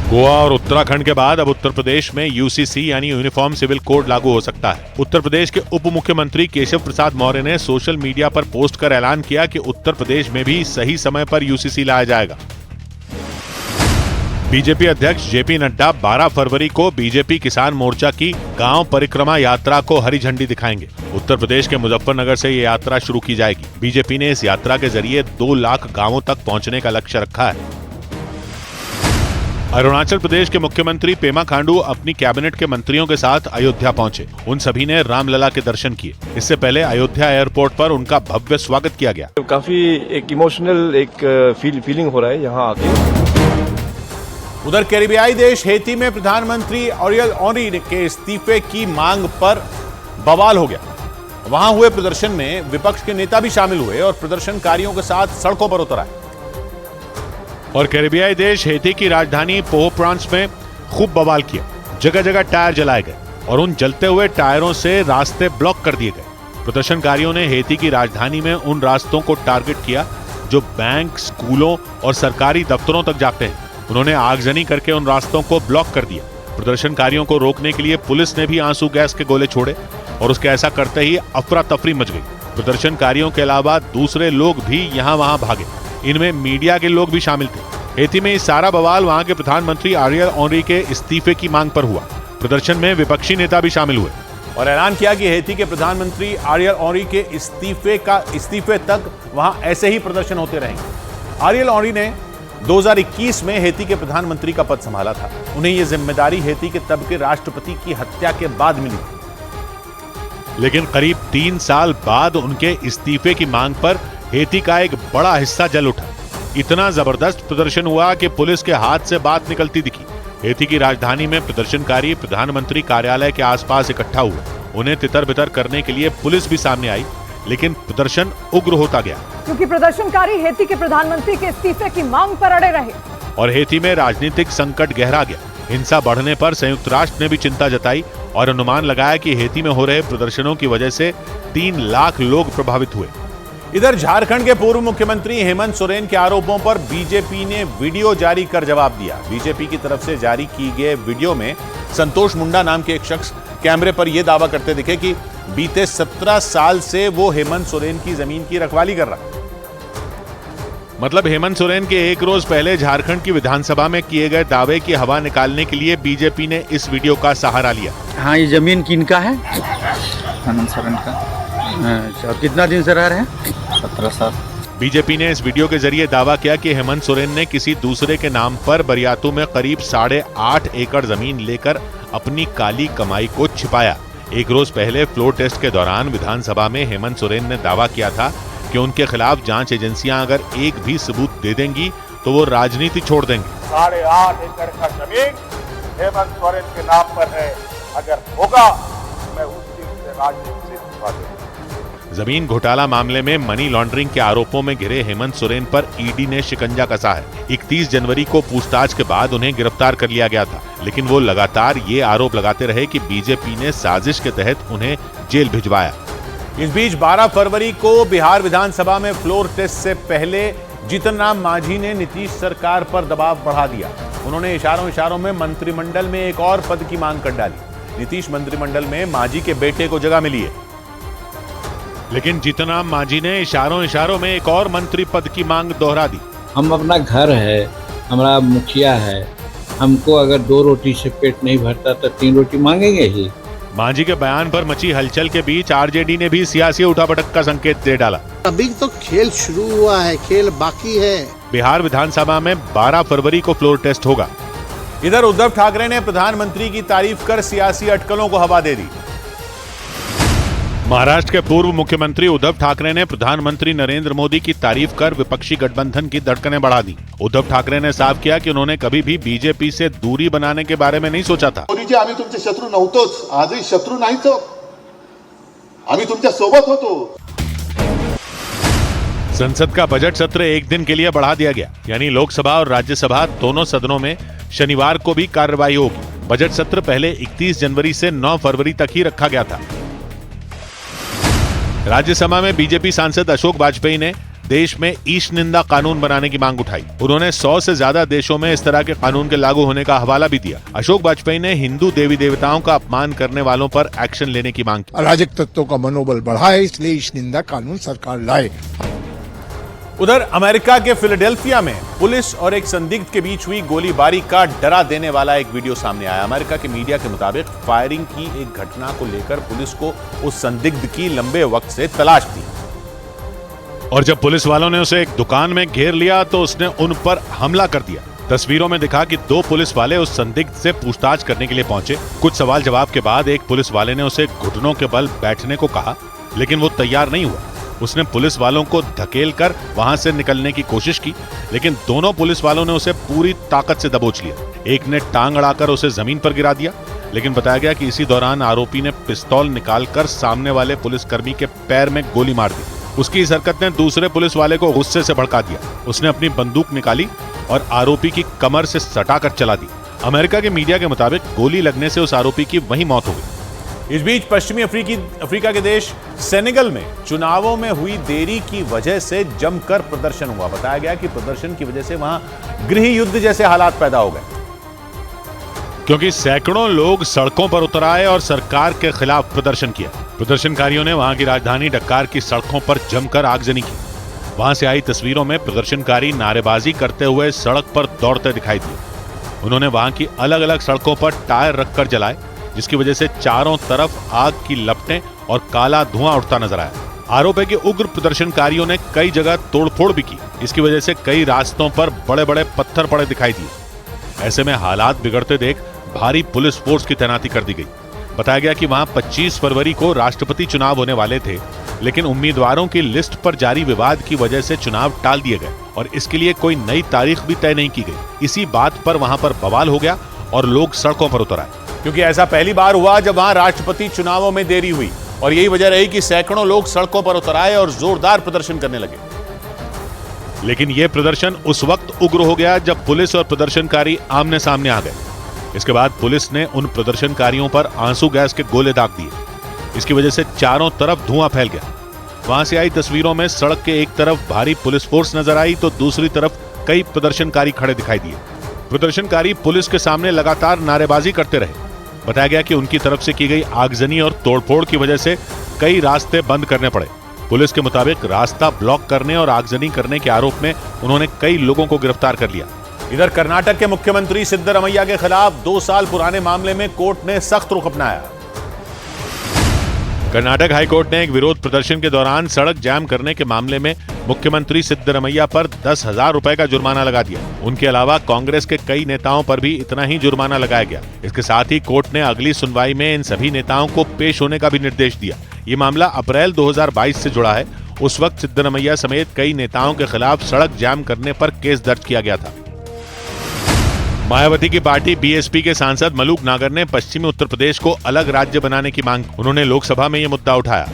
Speaker 2: गोवा और उत्तराखंड के बाद अब उत्तर प्रदेश में यूसीसी यानी यूनिफॉर्म सिविल कोड लागू हो सकता है। उत्तर प्रदेश के उप मुख्यमंत्री केशव प्रसाद मौर्य ने सोशल मीडिया पर पोस्ट कर ऐलान किया कि उत्तर प्रदेश में भी सही समय पर यूसीसी लाया जाएगा। बीजेपी अध्यक्ष जेपी नड्डा 12 फरवरी को बीजेपी किसान मोर्चा की गांव परिक्रमा यात्रा को हरी झंडी दिखाएंगे। उत्तर प्रदेश के मुजफ्फरनगर से ये यात्रा शुरू की जाएगी। बीजेपी ने इस यात्रा के जरिए 2 लाख गांवों तक पहुंचने का लक्ष्य रखा है। अरुणाचल प्रदेश के मुख्यमंत्री पेमा खांडू अपनी कैबिनेट के मंत्रियों के साथ अयोध्या पहुंचे। उन सभी ने रामलला के दर्शन किए। इससे पहले अयोध्या एयरपोर्ट पर उनका भव्य स्वागत किया गया।
Speaker 13: काफी एक इमोशनल फीलिंग हो रहा है यहाँ आके।
Speaker 2: उधर कैरिबियाई देश हेती में प्रधानमंत्री अरियल ऑनरी के इस्तीफे की मांग पर बवाल हो गया। वहां हुए प्रदर्शन में विपक्ष के नेता भी शामिल हुए और प्रदर्शनकारियों के साथ सड़कों पर उतर आए। और कैरिबियाई देश हेती की राजधानी पोर्ट-ओ-प्रांस में खूब बवाल किया। जगह जगह टायर जलाए गए और उन जलते हुए टायरों से रास्ते ब्लॉक कर दिए गए। प्रदर्शनकारियों ने हेती की राजधानी में उन रास्तों को टारगेट किया जो बैंक, स्कूलों और सरकारी दफ्तरों तक जाते हैं। उन्होंने आगजनी करके उन रास्तों को ब्लॉक कर दिया। प्रदर्शनकारियों को रोकने के लिए पुलिस ने भी आंसू गैस के गोले छोड़े और उसके ऐसा करते ही अफरा तफरी मच गई। प्रदर्शनकारियों के अलावा दूसरे लोग भी यहाँ वहां भागे। इनमें मीडिया के लोग भी शामिल थे। हेती में इस सारा बवाल वहां के प्रधानमंत्री अरियल ऑनरी के इस्तीफे की मांग पर हुआ। प्रदर्शन में विपक्षी नेता भी शामिल हुए और ऐलान किया कि हेती के प्रधानमंत्री अरियल ऑनरी के इस्तीफे तक वहां ऐसे ही प्रदर्शन होते रहेंगे। अरियल ऑनरी ने 2021 में हेती के प्रधानमंत्री का पद संभाला था। उन्हें यह जिम्मेदारी हेती के तब के राष्ट्रपति की हत्या के बाद मिली थी। लेकिन करीब 3 साल बाद उनके इस्तीफे की मांग पर हेती का एक बड़ा हिस्सा जल उठा। इतना जबरदस्त प्रदर्शन हुआ कि पुलिस के हाथ से बात निकलती दिखी। हेती की राजधानी में प्रदर्शनकारी प्रधानमंत्री कार्यालय के आसपास इकट्ठा हुए। उन्हें तितर बितर करने के लिए पुलिस भी सामने आई, लेकिन प्रदर्शन उग्र होता गया
Speaker 6: क्योंकि प्रदर्शनकारी हेती के प्रधानमंत्री के इस्तीफे की मांग पर अड़े रहे
Speaker 2: और हेती में राजनीतिक संकट गहरा गया। हिंसा बढ़ने पर संयुक्त राष्ट्र ने भी चिंता जताई और अनुमान लगाया कि हेती में हो रहे प्रदर्शनों की वजह से 3 लाख लोग प्रभावित हुए। इधर झारखंड के पूर्व मुख्यमंत्री हेमंत सोरेन के आरोपों पर बीजेपी ने वीडियो जारी कर जवाब दिया। बीजेपी की तरफ से जारी की गए वीडियो में संतोष मुंडा नाम के एक शख्स कैमरे पर यह दावा करते दिखे कि बीते 17 साल से वो हेमंत सोरेन की जमीन की रखवाली कर रहा। मतलब हेमंत सोरेन के 1 रोज पहले झारखंड की विधानसभा में किए गए दावे की हवा निकालने के लिए बीजेपी ने इस वीडियो का सहारा लिया।
Speaker 14: हाँ, ये जमीन किनका है? हेमंत सोरेन का। और कितना दिन से रह रहे हैं? 17 साल।
Speaker 2: बीजेपी ने इस वीडियो के जरिए दावा किया कि हेमंत सोरेन ने किसी दूसरे के नाम पर बरियातू में करीब 8.5 एकड़ जमीन लेकर अपनी काली कमाई को छिपाया। 1 रोज पहले फ्लोर टेस्ट के दौरान विधानसभा में हेमंत सोरेन ने दावा किया था कि उनके खिलाफ जांच एजेंसियां अगर एक भी सबूत दे देंगी तो वो राजनीति छोड़ देंगे।
Speaker 15: 8.5 एकड़ का जमीन हेमंत सोरेन के नाम पर है। अगर होगा मैं उस दिन से राजनीति से छुपा दूंगा।
Speaker 2: जमीन घोटाला मामले में मनी लॉन्ड्रिंग के आरोपों में घिरे हेमंत सोरेन पर ईडी ने शिकंजा कसा है। 31 जनवरी को पूछताछ के बाद उन्हें गिरफ्तार कर लिया गया था, लेकिन वो लगातार ये आरोप लगाते रहे कि बीजेपी ने साजिश के तहत उन्हें जेल भिजवाया। इस बीच 12 फरवरी को बिहार विधानसभा में फ्लोर टेस्ट से पहले जीतन राम मांझी ने नीतीश सरकार पर दबाव बढ़ा दिया। उन्होंने इशारों में मंत्रिमंडल में एक और पद की मांग कर डाली। नीतीश मंत्रिमंडल में मांझी के बेटे को जगह मिली है, लेकिन जीतन राम मांझी ने इशारों में एक और मंत्री पद की मांग दोहरा दी।
Speaker 16: हम अपना घर है, हमारा मुखिया है, हमको अगर 2 रोटी से पेट नहीं भरता तो 3 रोटी मांगेंगे ही।
Speaker 2: मांझी के बयान पर मची हलचल के बीच आरजेडी ने भी सियासी उठापटक का संकेत दे डाला।
Speaker 17: अभी तो खेल शुरू हुआ है, खेल बाकी है।
Speaker 2: बिहार विधानसभा में 12 फरवरी को फ्लोर टेस्ट होगा। इधर उद्धव ठाकरे ने प्रधानमंत्री की तारीफ कर सियासी अटकलों को हवा दे दी। महाराष्ट्र के पूर्व मुख्यमंत्री उद्धव ठाकरे ने प्रधानमंत्री नरेंद्र मोदी की तारीफ कर विपक्षी गठबंधन की धड़कनें बढ़ा दी। उद्धव ठाकरे ने साफ किया कि उन्होंने कभी भी बीजेपी से दूरी बनाने के बारे में नहीं सोचा था।
Speaker 18: मोदीजी, आम्ही तुमचे शत्रू नव्हतोच, आजही शत्रू नाहीच, आम्ही तुमच्या सोबत होतो।
Speaker 2: संसद का बजट सत्र एक दिन के लिए बढ़ा दिया गया, यानी लोकसभा और राज्यसभा दोनों सदनों में शनिवार को भी कार्रवाई होगी। बजट सत्र पहले 31 जनवरी से 9 फरवरी तक ही रखा गया था। राज्यसभा में बीजेपी सांसद अशोक वाजपेयी ने देश में ईश निंदा कानून बनाने की मांग उठाई। उन्होंने 100 से ज्यादा देशों में इस तरह के कानून के लागू होने का हवाला भी दिया। अशोक वाजपेयी ने हिंदू देवी देवताओं का अपमान करने वालों पर एक्शन लेने की मांग की।
Speaker 19: अराजक तत्वों का मनोबल बढ़ा है, इसलिए ईश निंदा कानून सरकार लाए।
Speaker 2: उधर अमेरिका के फिलाडेल्फिया में पुलिस और एक संदिग्ध के बीच हुई गोलीबारी का डरा देने वाला एक वीडियो सामने आया। अमेरिका के मीडिया के मुताबिक फायरिंग की एक घटना को लेकर पुलिस को उस संदिग्ध की लंबे वक्त से तलाश थी, और जब पुलिस वालों ने उसे एक दुकान में घेर लिया तो उसने उन पर हमला कर दिया। तस्वीरों में दिखा कि 2 पुलिस वाले उस संदिग्ध से पूछताछ करने के लिए पहुंचे। कुछ सवाल जवाब के बाद एक पुलिस वाले ने उसे घुटनों के बल बैठने को कहा, लेकिन वो तैयार नहीं हुआ। उसने पुलिस वालों को धकेल कर वहां से निकलने की कोशिश की, लेकिन दोनों पुलिस वालों ने उसे पूरी ताकत से दबोच लिया। एक ने टांग अड़ाकर उसे जमीन पर गिरा दिया, लेकिन बताया गया कि इसी दौरान आरोपी ने पिस्तौल निकालकर सामने वाले पुलिसकर्मी के पैर में गोली मार दी। उसकी इस हरकत ने दूसरे पुलिस वाले को गुस्से से भड़का दिया। उसने अपनी बंदूक निकाली और आरोपी की कमर से सटाकर चला दी। अमेरिका के मीडिया के मुताबिक गोली लगने से उस आरोपी की वहीं मौत हो गई। इस बीच पश्चिमी अफ्रीका के देश सेनेगल में चुनावों में हुई देरी की वजह से जमकर प्रदर्शन हुआ। बताया गया कि प्रदर्शन की वजह से वहां गृह युद्ध जैसे हालात पैदा हो गए, क्योंकि सैकड़ों लोग सड़कों पर उतर आए और सरकार के खिलाफ प्रदर्शन किया। प्रदर्शनकारियों ने वहां की राजधानी डक्कार की सड़कों पर जमकर आगजनी की। वहां से आई तस्वीरों में प्रदर्शनकारी नारेबाजी करते हुए सड़क पर दौड़ते दिखाई दिए। उन्होंने वहां की अलग अलग सड़कों पर टायर रखकर जलाए, जिसकी वजह से चारों तरफ आग की लपटें और काला धुआं उठता नजर आया। आरोप है कि उग्र प्रदर्शनकारियों ने कई जगह तोड़फोड़ भी की। इसकी वजह से कई रास्तों पर बड़े बड़े पत्थर पड़े दिखाई दिए। ऐसे में हालात बिगड़ते देख भारी पुलिस फोर्स की तैनाती कर दी गई। बताया गया कि वहां 25 फरवरी को राष्ट्रपति चुनाव होने वाले थे, लेकिन उम्मीदवारों की लिस्ट पर जारी विवाद की वजह से चुनाव टाल दिए गए और इसके लिए कोई नई तारीख भी तय नहीं की गई। इसी बात पर वहां पर बवाल हो गया और लोग सड़कों पर उतर आए, क्योंकि ऐसा पहली बार हुआ जब वहां राष्ट्रपति चुनावों में देरी हुई, और यही वजह रही कि सैकड़ों लोग सड़कों पर उतर आए और जोरदार प्रदर्शन करने लगे। लेकिन यह प्रदर्शन उस वक्त उग्र हो गया जब पुलिस और प्रदर्शनकारी आमने सामने आ गए। इसके बाद पुलिस ने उन प्रदर्शनकारियों पर आंसू गैस के गोले दाग दिए। इसकी वजह से चारों तरफ धुआं फैल गया। वहां से आई तस्वीरों में सड़क के एक तरफ भारी पुलिस फोर्स नजर आई तो दूसरी तरफ कई प्रदर्शनकारी खड़े दिखाई दिए। प्रदर्शनकारी पुलिस के सामने लगातार नारेबाजी करते रहे। बताया गया कि उनकी तरफ से की गई आगजनी और तोड़फोड़ की वजह से कई रास्ते बंद करने पड़े। पुलिस के मुताबिक रास्ता ब्लॉक करने और आगजनी करने के आरोप में उन्होंने कई लोगों को गिरफ्तार कर लिया। इधर कर्नाटक के मुख्यमंत्री सिद्धरमैया के खिलाफ 2 साल पुराने मामले में कोर्ट ने सख्त रुख अपनाया। कर्नाटक हाईकोर्ट ने एक विरोध प्रदर्शन के दौरान सड़क जाम करने के मामले में मुख्यमंत्री सिद्धरमैया पर 10,000 रुपए का जुर्माना लगा दिया। उनके अलावा कांग्रेस के कई नेताओं पर भी इतना ही जुर्माना लगाया गया। इसके साथ ही कोर्ट ने अगली सुनवाई में इन सभी नेताओं को पेश होने का भी निर्देश दिया। ये मामला अप्रैल 2022 से जुड़ा है। उस वक्त सिद्धरमैया समेत कई नेताओं के खिलाफ सड़क जाम करने पर केस दर्ज किया गया था। मायावती की पार्टी बीएसपी के सांसद मलूक नागर ने पश्चिमी उत्तर प्रदेश को अलग राज्य बनाने की मांग। उन्होंने लोकसभा में यह मुद्दा उठाया।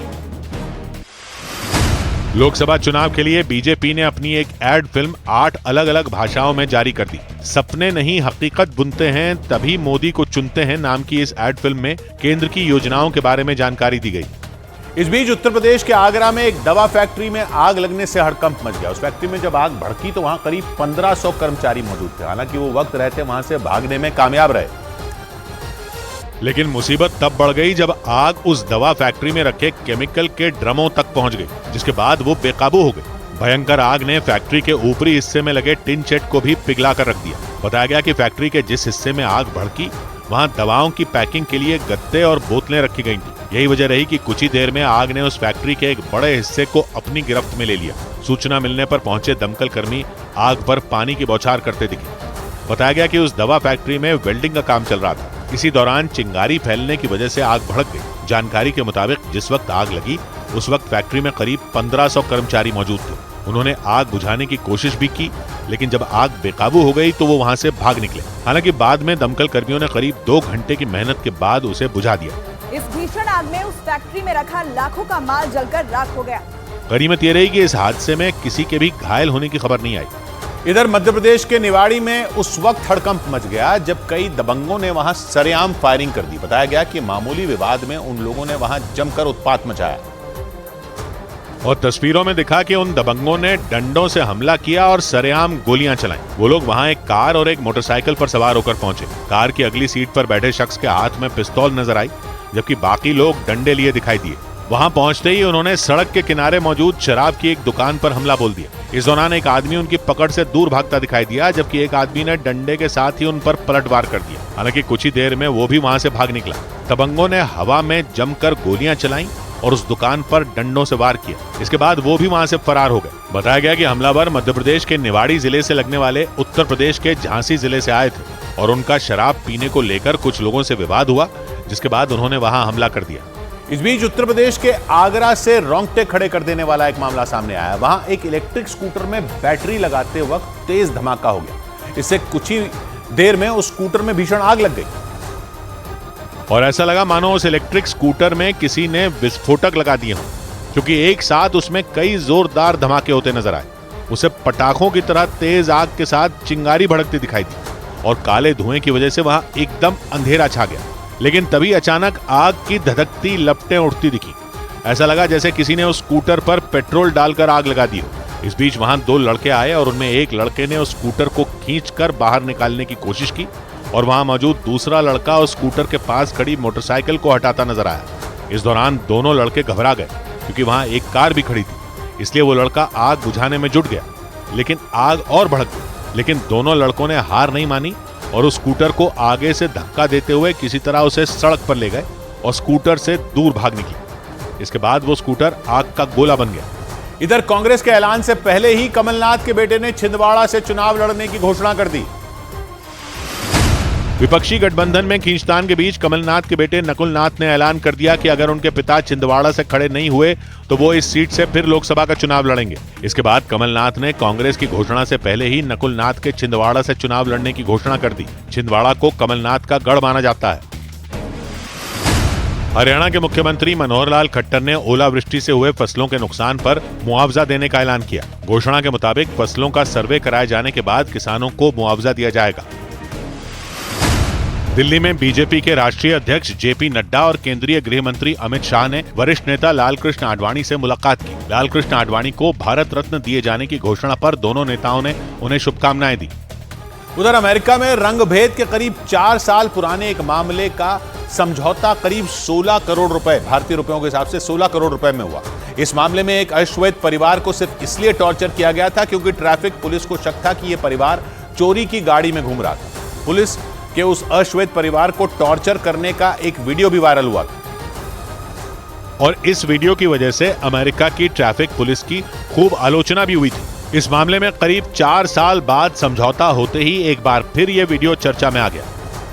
Speaker 2: लोकसभा चुनाव के लिए बीजेपी ने अपनी एक एड फिल्म 8 अलग अलग भाषाओं में जारी कर दी। सपने नहीं हकीकत बुनते हैं तभी मोदी को चुनते हैं नाम की इस एड फिल्म में केंद्र की योजनाओं के बारे में जानकारी दी गई। इस बीच उत्तर प्रदेश के आगरा में एक दवा फैक्ट्री में आग लगने से हड़कंप मच गया। उस फैक्ट्री में जब आग भड़की तो वहां करीब 1500 कर्मचारी मौजूद थे। हालांकि वो वक्त रहते वहां से भागने में कामयाब रहे,
Speaker 7: लेकिन मुसीबत तब बढ़ गई जब आग उस दवा फैक्ट्री में रखे केमिकल के ड्रमों तक पहुंच गई, जिसके बाद वो बेकाबू हो गई। भयंकर आग ने फैक्ट्री के ऊपरी हिस्से में लगे टिन शेड को भी पिघला कर रख दिया। बताया गया कि फैक्ट्री के जिस हिस्से में आग भड़की वहां दवाओं की पैकिंग के लिए गत्ते और बोतलें रखी गई थी। यही वजह रही कि कुछ ही देर में आग ने उस फैक्ट्री के एक बड़े हिस्से को अपनी गिरफ्त में ले लिया। सूचना मिलने पर पहुंचे दमकल कर्मी आग पर पानी की बौछार करते दिखे। बताया गया कि उस दवा फैक्ट्री में वेल्डिंग का काम चल रहा था। इसी दौरान चिंगारी फैलने की वजह से आग भड़क गई। जानकारी के मुताबिक जिस वक्त आग लगी उस वक्त फैक्ट्री में करीब 1500 कर्मचारी मौजूद थे। उन्होंने आग बुझाने की कोशिश भी की, लेकिन जब आग बेकाबू हो गई तो वो वहां से भाग निकले। हालांकि बाद में दमकल कर्मियों ने करीब 2 घंटे की मेहनत के बाद उसे बुझा दिया।
Speaker 6: इस भीषण आग में उस फैक्ट्री में रखा लाखों का माल जलकर राख हो गया।
Speaker 7: गनीमत ये रही कि इस हादसे में किसी के भी घायल होने की खबर नहीं आई।
Speaker 2: इधर मध्य प्रदेश के निवाड़ी में उस वक्त हड़कंप मच गया जब कई दबंगों ने वहां सरेआम फायरिंग कर दी। बताया गया कि मामूली विवाद में उन लोगों ने वहां जमकर उत्पात मचाया
Speaker 7: और तस्वीरों में दिखा कि उन दबंगों ने डंडों से हमला किया और सरेआम गोलियां चलाईं। वो लोग वहां एक कार और एक मोटरसाइकिल पर सवार होकर पहुंचे। कार की अगली सीट पर बैठे शख्स के हाथ में पिस्तौल नजर आई, जबकि बाकी लोग डंडे लिए दिखाई दिए। वहां पहुंचते ही उन्होंने सड़क के किनारे मौजूद शराब की एक दुकान पर हमला बोल दिया। इस दौरान एक आदमी उनकी पकड़ से दूर भागता दिखाई दिया, जबकि एक आदमी ने डंडे के साथ ही उन पर पलटवार कर दिया। हालांकि कुछ ही देर में वो भी वहां से भाग निकला। दबंगों ने हवा में जमकर गोलियां चलाईं और उस दुकान पर डंडों से वार किया। इसके बाद वो भी वहां से फरार हो गए। बताया गया कि हमलावर मध्य प्रदेश के निवाड़ी जिले से लगने वाले उत्तर प्रदेश के झांसी जिले से आए थे और उनका शराब पीने को लेकर कुछ लोगों से विवाद हुआ, जिसके बाद उन्होंने वहां हमला कर दिया।
Speaker 2: इस बीच उत्तर प्रदेश के आगरा से रोंगटे खड़े कर देने वाला एक मामला सामने आया। वहां एक इलेक्ट्रिक स्कूटर में बैटरी लगाते वक्त तेज धमाका हो गया। इससे कुछ ही देर में उस स्कूटर में भीषण आग लग गई
Speaker 7: और ऐसा लगा मानो उस इलेक्ट्रिक स्कूटर में किसी ने विस्फोटक लगा दिए हों, क्योंकि एक साथ उसमें कई जोरदार धमाके होते नजर आए। उसे पटाखों की तरह तेज आग के साथ चिंगारी भड़कती दिखाई दी और काले धुएं की वजह से वहां एकदम अंधेरा छा गया। लेकिन तभी अचानक आग की धधकती लपटें उठती दिखी। ऐसा लगा जैसे किसी ने उस स्कूटर पर पेट्रोल डालकर आग लगा दी हो। इस बीच वहां 2 लड़के आए और उनमें एक लड़के ने उस स्कूटर को खींचकर बाहर निकालने की कोशिश की और वहां मौजूद दूसरा लड़का उस स्कूटर के पास खड़ी मोटरसाइकिल को हटाता नजर आया। इस दौरान दोनों लड़के घबरा गए, क्योंकि वहां एक कार भी खड़ी थी। इसलिए वो लड़का आग बुझाने में जुट गया, लेकिन आग और भड़क गई। लेकिन दोनों लड़कों ने हार नहीं मानी और उस स्कूटर को आगे से धक्का देते हुए किसी तरह उसे सड़क पर ले गए और स्कूटर से दूर भाग निकले। इसके बाद वो स्कूटर आग का गोला बन गया।
Speaker 2: इधर कांग्रेस के ऐलान से पहले ही कमलनाथ के बेटे ने छिंदवाड़ा से चुनाव लड़ने की घोषणा कर दी।
Speaker 7: विपक्षी गठबंधन में खींचतान के बीच कमलनाथ के बेटे नकुल नाथ ने ऐलान कर दिया कि अगर उनके पिता छिंदवाड़ा से खड़े नहीं हुए तो वो इस सीट से फिर लोकसभा का चुनाव लड़ेंगे। इसके बाद कमलनाथ ने कांग्रेस की घोषणा से पहले ही नकुल नाथ के छिंदवाड़ा से चुनाव लड़ने की घोषणा कर दी। छिंदवाड़ा को कमलनाथ का गढ़ माना जाता है। हरियाणा के मुख्यमंत्री मनोहर लाल खट्टर ने ओलावृष्टि से हुए फसलों के नुकसान पर मुआवजा देने का ऐलान किया। घोषणा के मुताबिक फसलों का सर्वे कराए जाने के बाद किसानों को मुआवजा दिया जाएगा। दिल्ली में बीजेपी के राष्ट्रीय अध्यक्ष जेपी नड्डा और केंद्रीय गृह मंत्री अमित शाह ने वरिष्ठ नेता लालकृष्ण आडवाणी से मुलाकात की। लालकृष्ण आडवाणी को भारत रत्न दिए जाने की घोषणा पर दोनों नेताओं ने उन्हें शुभकामनाएं दी।
Speaker 2: उधर अमेरिका में रंगभेद के करीब 4 साल पुराने एक मामले का समझौता करीब 16 करोड़ रुपए, भारतीय रुपयों के हिसाब से 16 करोड़ रुपए में हुआ। इस मामले में एक अश्वेत परिवार को सिर्फ इसलिए टॉर्चर किया गया था क्योंकि ट्रैफिक पुलिस को शक था कि यह परिवार चोरी की गाड़ी में घूम रहा था। पुलिस के उस अश्वेत परिवार को टॉर्चर करने का एक वीडियो भी वायरल हुआ था
Speaker 7: और इस वीडियो की वजह से अमेरिका की ट्रैफिक पुलिस की खूब आलोचना भी हुई थी। इस मामले में करीब 4 साल बाद समझौता होते ही एक बार फिर यह वीडियो चर्चा में आ गया,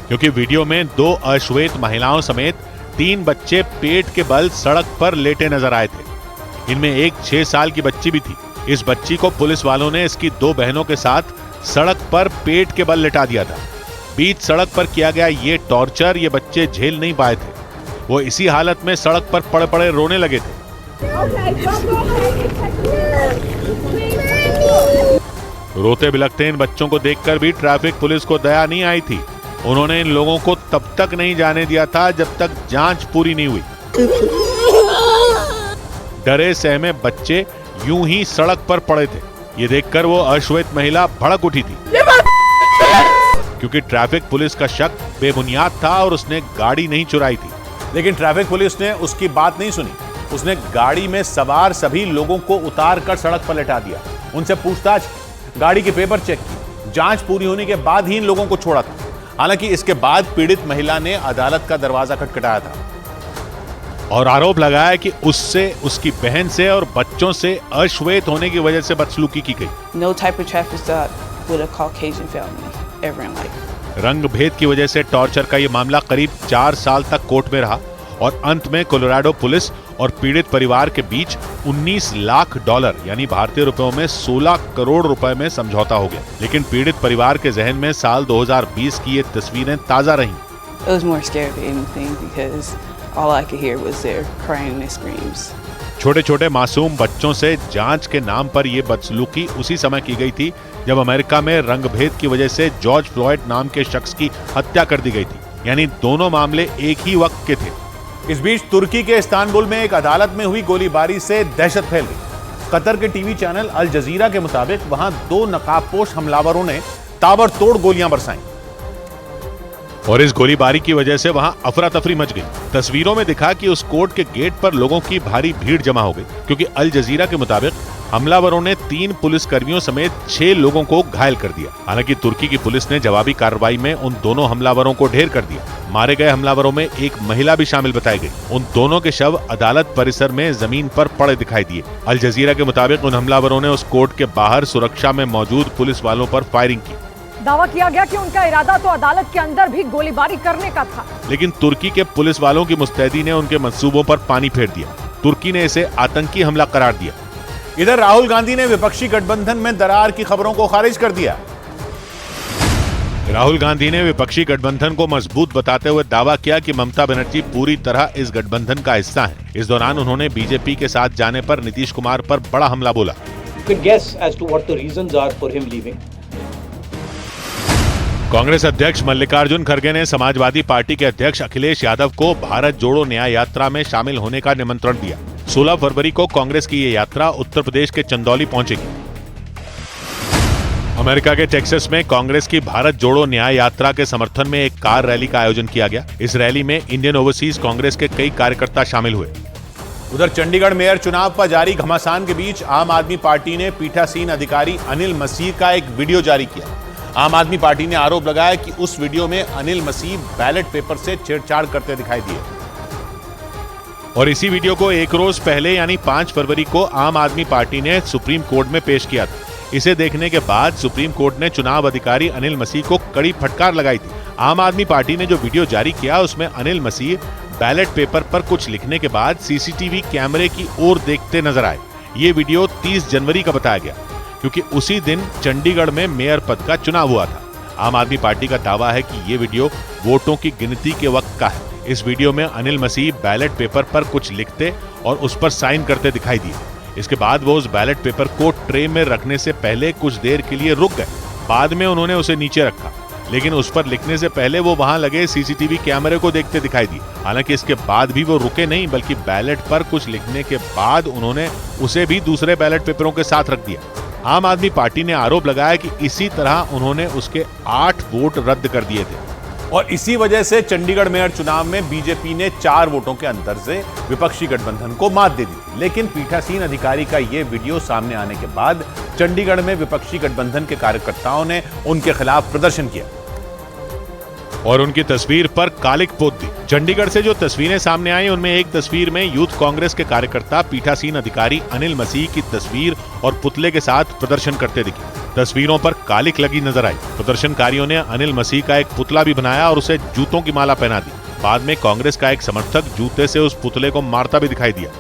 Speaker 7: क्योंकि वीडियो में 2 अश्वेत महिलाओं समेत 3 बच्चे पेट के बल सड़क पर लेटे नजर आए थे। इनमें एक 6 साल की बच्ची भी थी। इस बच्ची को पुलिस वालों ने इसकी 2 बहनों के साथ सड़क पर पेट के बल लिटा दिया था। बीच सड़क पर किया गया ये टॉर्चर ये बच्चे झेल नहीं पाए थे। वो इसी हालत में सड़क पर पड़े पड़े रोने लगे थे। रोते बिलखते इन बच्चों को देखकर भी ट्रैफिक पुलिस को दया नहीं आई थी। उन्होंने इन लोगों को तब तक नहीं जाने दिया था जब तक जांच पूरी नहीं हुई।
Speaker 2: डरे सहमे बच्चे यूं ही सड़क पर पड़े थे। ये देखकर वो अश्वेत महिला भड़क उठी थी क्योंकि ट्रैफिक पुलिस का शक बेबुनियाद था और उसने गाड़ी नहीं चुराई थी।
Speaker 7: लेकिन ट्रैफिक पुलिस ने उसकी बात नहीं सुनी। उसने गाड़ी में सवार सभी लोगों को उतार कर सड़क पर लेटा दिया, उनसे पूछताछ, गाड़ी के पेपर चेक की। जांच पूरी होने के बाद ही इन लोगों को छोड़ा था। हालांकि इसके बाद पीड़ित महिला ने अदालत का दरवाजा खटखटाया था
Speaker 2: और आरोप लगाया कि उससे, उसकी बहन से और बच्चों से अश्वेत होने की वजह से बदसलूकी की गई।
Speaker 11: No type of traffic stop with a Caucasian family ever in life.
Speaker 2: रंग भेद की वजह से टॉर्चर का ये मामला करीब 4 साल तक कोर्ट में रहा और अंत में कोलोराडो पुलिस और पीड़ित परिवार के बीच $19 लाख यानी भारतीय रुपयों में 16 करोड़ रुपए में समझौता हो गया। लेकिन पीड़ित परिवार के जहन में साल 2020 की ये तस्वीरें ताजा रहीं।
Speaker 11: It was more scary than anything because all I could hear was their crying and screams.
Speaker 2: छोटे छोटे मासूम बच्चों से जांच के नाम पर यह बदसलूकी उसी समय की गई थी जब अमेरिका में रंगभेद की वजह से जॉर्ज फ्लॉयड नाम के शख्स की हत्या कर दी गई थी। यानी दोनों मामले एक ही वक्त के थे।
Speaker 7: इस बीच तुर्की के इस्तांबुल में एक अदालत में हुई गोलीबारी से दहशत फैल गई। कतर के टीवी चैनल अल जजीरा के मुताबिक वहां 2 नकाबपोश हमलावरों ने ताबड़तोड़ गोलियां बरसाईं
Speaker 2: और इस गोलीबारी की वजह से वहां अफरा तफरी मच गई। तस्वीरों में दिखा कि उस कोर्ट के गेट पर लोगों की भारी भीड़ जमा हो गई क्योंकि अल जजीरा के मुताबिक हमलावरों ने 3 पुलिसकर्मियों समेत 6 लोगों को घायल कर दिया। हालांकि तुर्की की पुलिस ने जवाबी कार्रवाई में उन दोनों हमलावरों को ढेर कर दिया। मारे गए हमलावरों में एक महिला भी शामिल बताई गई। उन दोनों के शव अदालत परिसर में जमीन पर पड़े दिखाई दिए। अल जजीरा के मुताबिक उन हमलावरों ने उस कोर्ट के बाहर सुरक्षा में मौजूद पुलिस वालों पर फायरिंग की।
Speaker 6: दावा किया गया कि उनका इरादा तो अदालत के अंदर भी गोलीबारी करने का था।
Speaker 2: लेकिन तुर्की के पुलिस वालों की मुस्तैदी ने उनके मंसूबों पर पानी फेर दिया। तुर्की ने इसे आतंकी हमला करार दिया।
Speaker 7: इधर राहुल गांधी ने विपक्षी गठबंधन में दरार की खबरों को खारिज कर दिया।
Speaker 2: राहुल गांधी ने विपक्षी गठबंधन को मजबूत बताते हुए दावा किया कि ममता बनर्जी पूरी तरह इस गठबंधन का हिस्सा हैं। इस दौरान उन्होंने बीजेपी के साथ जाने पर नीतीश कुमार पर बड़ा हमला बोला। कांग्रेस अध्यक्ष मल्लिकार्जुन खड़गे ने समाजवादी पार्टी के अध्यक्ष अखिलेश यादव को भारत जोड़ो न्याय यात्रा में शामिल होने का निमंत्रण दिया। 16 फरवरी को कांग्रेस की ये यात्रा उत्तर प्रदेश के चंदौली पहुंचेगी। अमेरिका के टेक्सास में कांग्रेस की भारत जोड़ो न्याय यात्रा के समर्थन में एक कार रैली का आयोजन किया गया। इस रैली में इंडियन ओवरसीज कांग्रेस के कई कार्यकर्ता शामिल हुए।
Speaker 7: उधर चंडीगढ़ मेयर चुनाव पर जारी घमासान के बीच आम आदमी पार्टी ने पीठासीन अधिकारी अनिल मसीह का एक वीडियो जारी किया। आम आदमी पार्टी ने आरोप लगाया कि उस वीडियो में अनिल मसीह बैलेट पेपर से छेड़छाड़ करते दिखाई दिए
Speaker 2: और इसी वीडियो को एक रोज पहले यानी 5 फरवरी को आम आदमी पार्टी ने सुप्रीम कोर्ट में पेश किया था। इसे देखने के बाद सुप्रीम कोर्ट ने चुनाव अधिकारी अनिल मसीह को कड़ी फटकार लगाई थी। आम आदमी पार्टी ने जो वीडियो जारी किया उसमें अनिल मसीह बैलेट पेपर पर कुछ लिखने के बाद सीसीटीवी कैमरे की ओर देखते नजर आए। ये वीडियो 30 जनवरी का बताया गया क्योंकि उसी दिन चंडीगढ़ में मेयर पद का चुनाव हुआ था। आम आदमी पार्टी का दावा है कि ये वीडियो वोटों की गिनती के वक्त का है। इस वीडियो में अनिल मसीह बैलेट पेपर पर कुछ लिखते और उस पर साइन करते दिखाई दिए। इसके बाद वो उस बैलेट पेपर को ट्रे में रखने से पहले कुछ देर के लिए रुक गए। बाद में उन्होंने उसे नीचे रखा, लेकिन उस पर लिखने से पहले वो वहां लगे सीसीटीवी कैमरे को देखते दिखाई दिए। हालांकि इसके बाद भी वो रुके नहीं, बल्कि बैलेट पर कुछ लिखने के बाद उन्होंने उसे भी दूसरे बैलेट पेपरों के साथ रख दिया। आम आदमी पार्टी ने आरोप लगाया कि इसी तरह उन्होंने उसके 8 वोट रद्द कर दिए थे
Speaker 7: और इसी वजह से चंडीगढ़ मेयर चुनाव में बीजेपी ने 4 वोटों के अंतर से विपक्षी गठबंधन को मात दे दी थी। लेकिन पीठासीन अधिकारी का यह वीडियो सामने आने के बाद चंडीगढ़ में विपक्षी गठबंधन के कार्यकर्ताओं ने उनके खिलाफ प्रदर्शन किया
Speaker 2: और उनकी तस्वीर पर कालिक पोत दी। चंडीगढ़ से जो तस्वीरें सामने आई उनमें एक तस्वीर में यूथ कांग्रेस के कार्यकर्ता पीठासीन अधिकारी अनिल मसीह की तस्वीर और पुतले के साथ प्रदर्शन करते दिखे। तस्वीरों पर कालिक लगी नजर आई। प्रदर्शनकारियों ने अनिल मसीह का एक पुतला भी बनाया और उसे जूतों की माला पहना दी। बाद में कांग्रेस का एक समर्थक जूते से उस पुतले को मारता भी दिखाई दिया।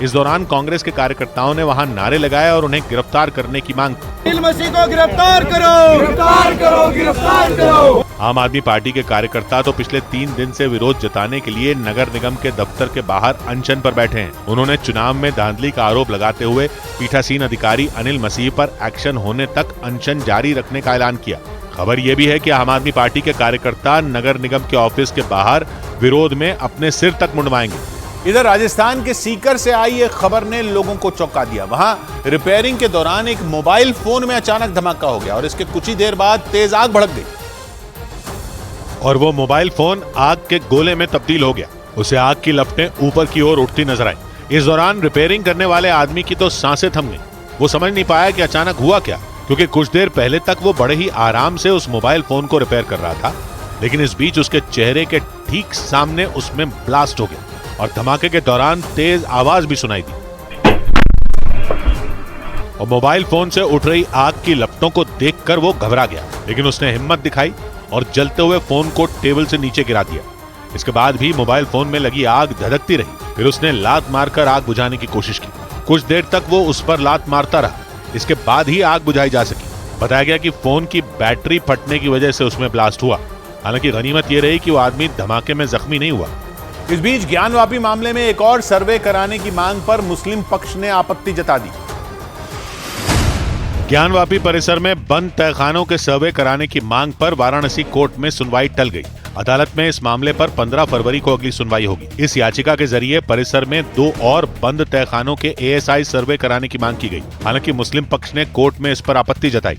Speaker 2: इस दौरान कांग्रेस के कार्यकर्ताओं ने वहां नारे लगाए और उन्हें गिरफ्तार करने की मांग की।
Speaker 20: अनिल मसीह को गिरफ्तार करो, गिरफ्तार करो, गिरफ्तार करो।
Speaker 2: आम आदमी पार्टी के कार्यकर्ता तो पिछले 3 दिन से विरोध जताने के लिए नगर निगम के दफ्तर के बाहर अनशन पर बैठे हैं। उन्होंने चुनाव में धांधली का आरोप लगाते हुए पीठासीन अधिकारी अनिल मसीह पर एक्शन होने तक अनशन जारी रखने का ऐलान किया। खबर यह भी है कि आम आदमी पार्टी के कार्यकर्ता नगर निगम के ऑफिस के बाहर विरोध में अपने सिर तक मुंडवाएंगे। इधर राजस्थान के सीकर से आई एक खबर ने लोगों को चौंका दिया। वहां रिपेयरिंग के दौरान एक मोबाइल फोन में अचानक धमाका हो गया और इसके कुछ ही देर बाद तेज आग भड़क गई और वो मोबाइल फोन आग के गोले में तब्दील हो गया। उसे आग की लपटें ऊपर की ओर उठती नजर आई। इस दौरान रिपेयरिंग करने वाले आदमी की तो सांसें थम गई। वो समझ नहीं पाया कि अचानक हुआ क्या, क्योंकि कुछ देर पहले तक वो बड़े ही आराम से उस मोबाइल फोन को रिपेयर कर रहा था, लेकिन इस बीच उसके चेहरे के ठीक सामने उसमें ब्लास्ट हो गया और धमाके के दौरान तेज आवाज भी सुनाई दी और मोबाइल फोन से उठ रही आग की लपटों को देखकर वो घबरा गया, लेकिन उसने हिम्मत दिखाई और जलते हुए फोन को टेबल से नीचे गिरा दिया। इसके बाद भी मोबाइल फोन में लगी आग धधकती रही। फिर उसने लात मारकर आग बुझाने की कोशिश की। कुछ देर तक वो उस पर लात मारता रहा। इसके बाद ही आग बुझाई जा सकी। बताया गया कि फोन की बैटरी फटने की वजह से उसमें ब्लास्ट हुआ। हालांकि गनीमत यह रही कि वो आदमी धमाके में जख्मी नहीं हुआ। इस बीच ज्ञानवापी मामले में एक और सर्वे कराने की मांग पर मुस्लिम पक्ष ने आपत्ति जता दी। ज्ञानवापी परिसर में बंद तहखानों के सर्वे कराने की मांग पर वाराणसी कोर्ट में सुनवाई टल गई। अदालत में इस मामले पर 15 फरवरी को अगली सुनवाई होगी। इस याचिका के जरिए परिसर में 2 और बंद तहखानों के ASI सर्वे कराने की मांग की गई। हालांकि मुस्लिम पक्ष ने कोर्ट में इस पर आपत्ति जताई।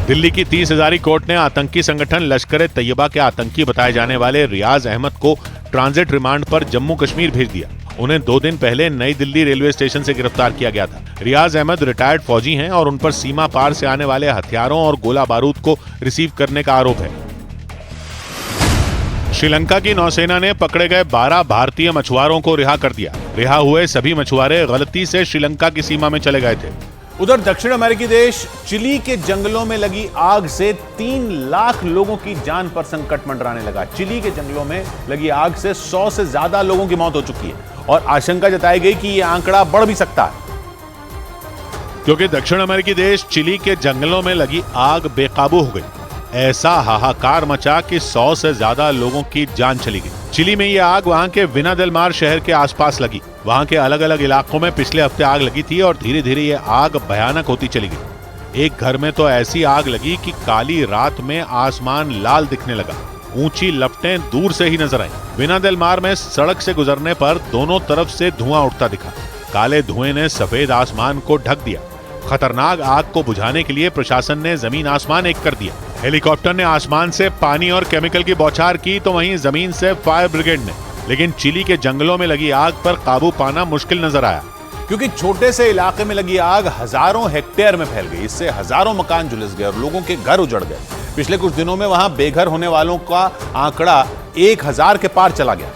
Speaker 2: दिल्ली की 30 हजारी कोर्ट ने आतंकी संगठन लश्कर-ए-तैयबा के आतंकी बताए जाने वाले रियाज अहमद को ट्रांजिट रिमांड पर जम्मू कश्मीर भेज दिया। उन्हें 2 दिन पहले नई दिल्ली रेलवे स्टेशन से गिरफ्तार किया गया था। रियाज अहमद रिटायर्ड फौजी हैं और उन पर सीमा पार से आने वाले हथियारों और गोला बारूद को रिसीव करने का आरोप है। श्रीलंका की नौसेना ने पकड़े गए 12 भारतीय मछुआरों को रिहा कर दिया। रिहा हुए सभी मछुआरे गलती से श्रीलंका की सीमा में चले गए थे। उधर दक्षिण अमेरिकी देश चिली के जंगलों में लगी आग से 3 लाख लोगों की जान पर संकट मंडराने लगा। चिली के जंगलों में लगी आग से 100 से ज्यादा लोगों की मौत हो चुकी है और आशंका जताई गई कि यह आंकड़ा बढ़ भी सकता है, क्योंकि दक्षिण अमेरिकी देश चिली के जंगलों में लगी आग बेकाबू हो गई। ऐसा हाहाकार मचा कि 100 से ज्यादा लोगों की जान चली गई। चिली में यह आग वहां के विना देल मार शहर के आसपास लगी। वहां के अलग अलग इलाकों में पिछले हफ्ते आग लगी थी और धीरे धीरे यह आग भयानक होती चली गई। एक घर में तो ऐसी आग लगी कि काली रात में आसमान लाल दिखने लगा। ऊंची लपटें दूर से ही नजर आई। विना देल मार में सड़क से गुजरने पर दोनों तरफ से धुआं उठता दिखा। काले धुएं ने सफेद आसमान को ढक दिया। खतरनाक आग को बुझाने के लिए प्रशासन ने जमीन आसमान एक कर दिया। हेलीकॉप्टर ने आसमान से पानी और केमिकल की बौछार की तो वहीं जमीन से फायर ब्रिगेड ने। लेकिन चिली के जंगलों में लगी आग पर काबू पाना मुश्किल नजर आया, क्योंकि छोटे से इलाके में लगी आग हजारों हेक्टेयर में फैल गई। इससे हजारों मकान झुलस गए और लोगों के घर उजड़ गए। पिछले कुछ दिनों में वहां बेघर होने वालों का आंकड़ा 1000 के पार चला गया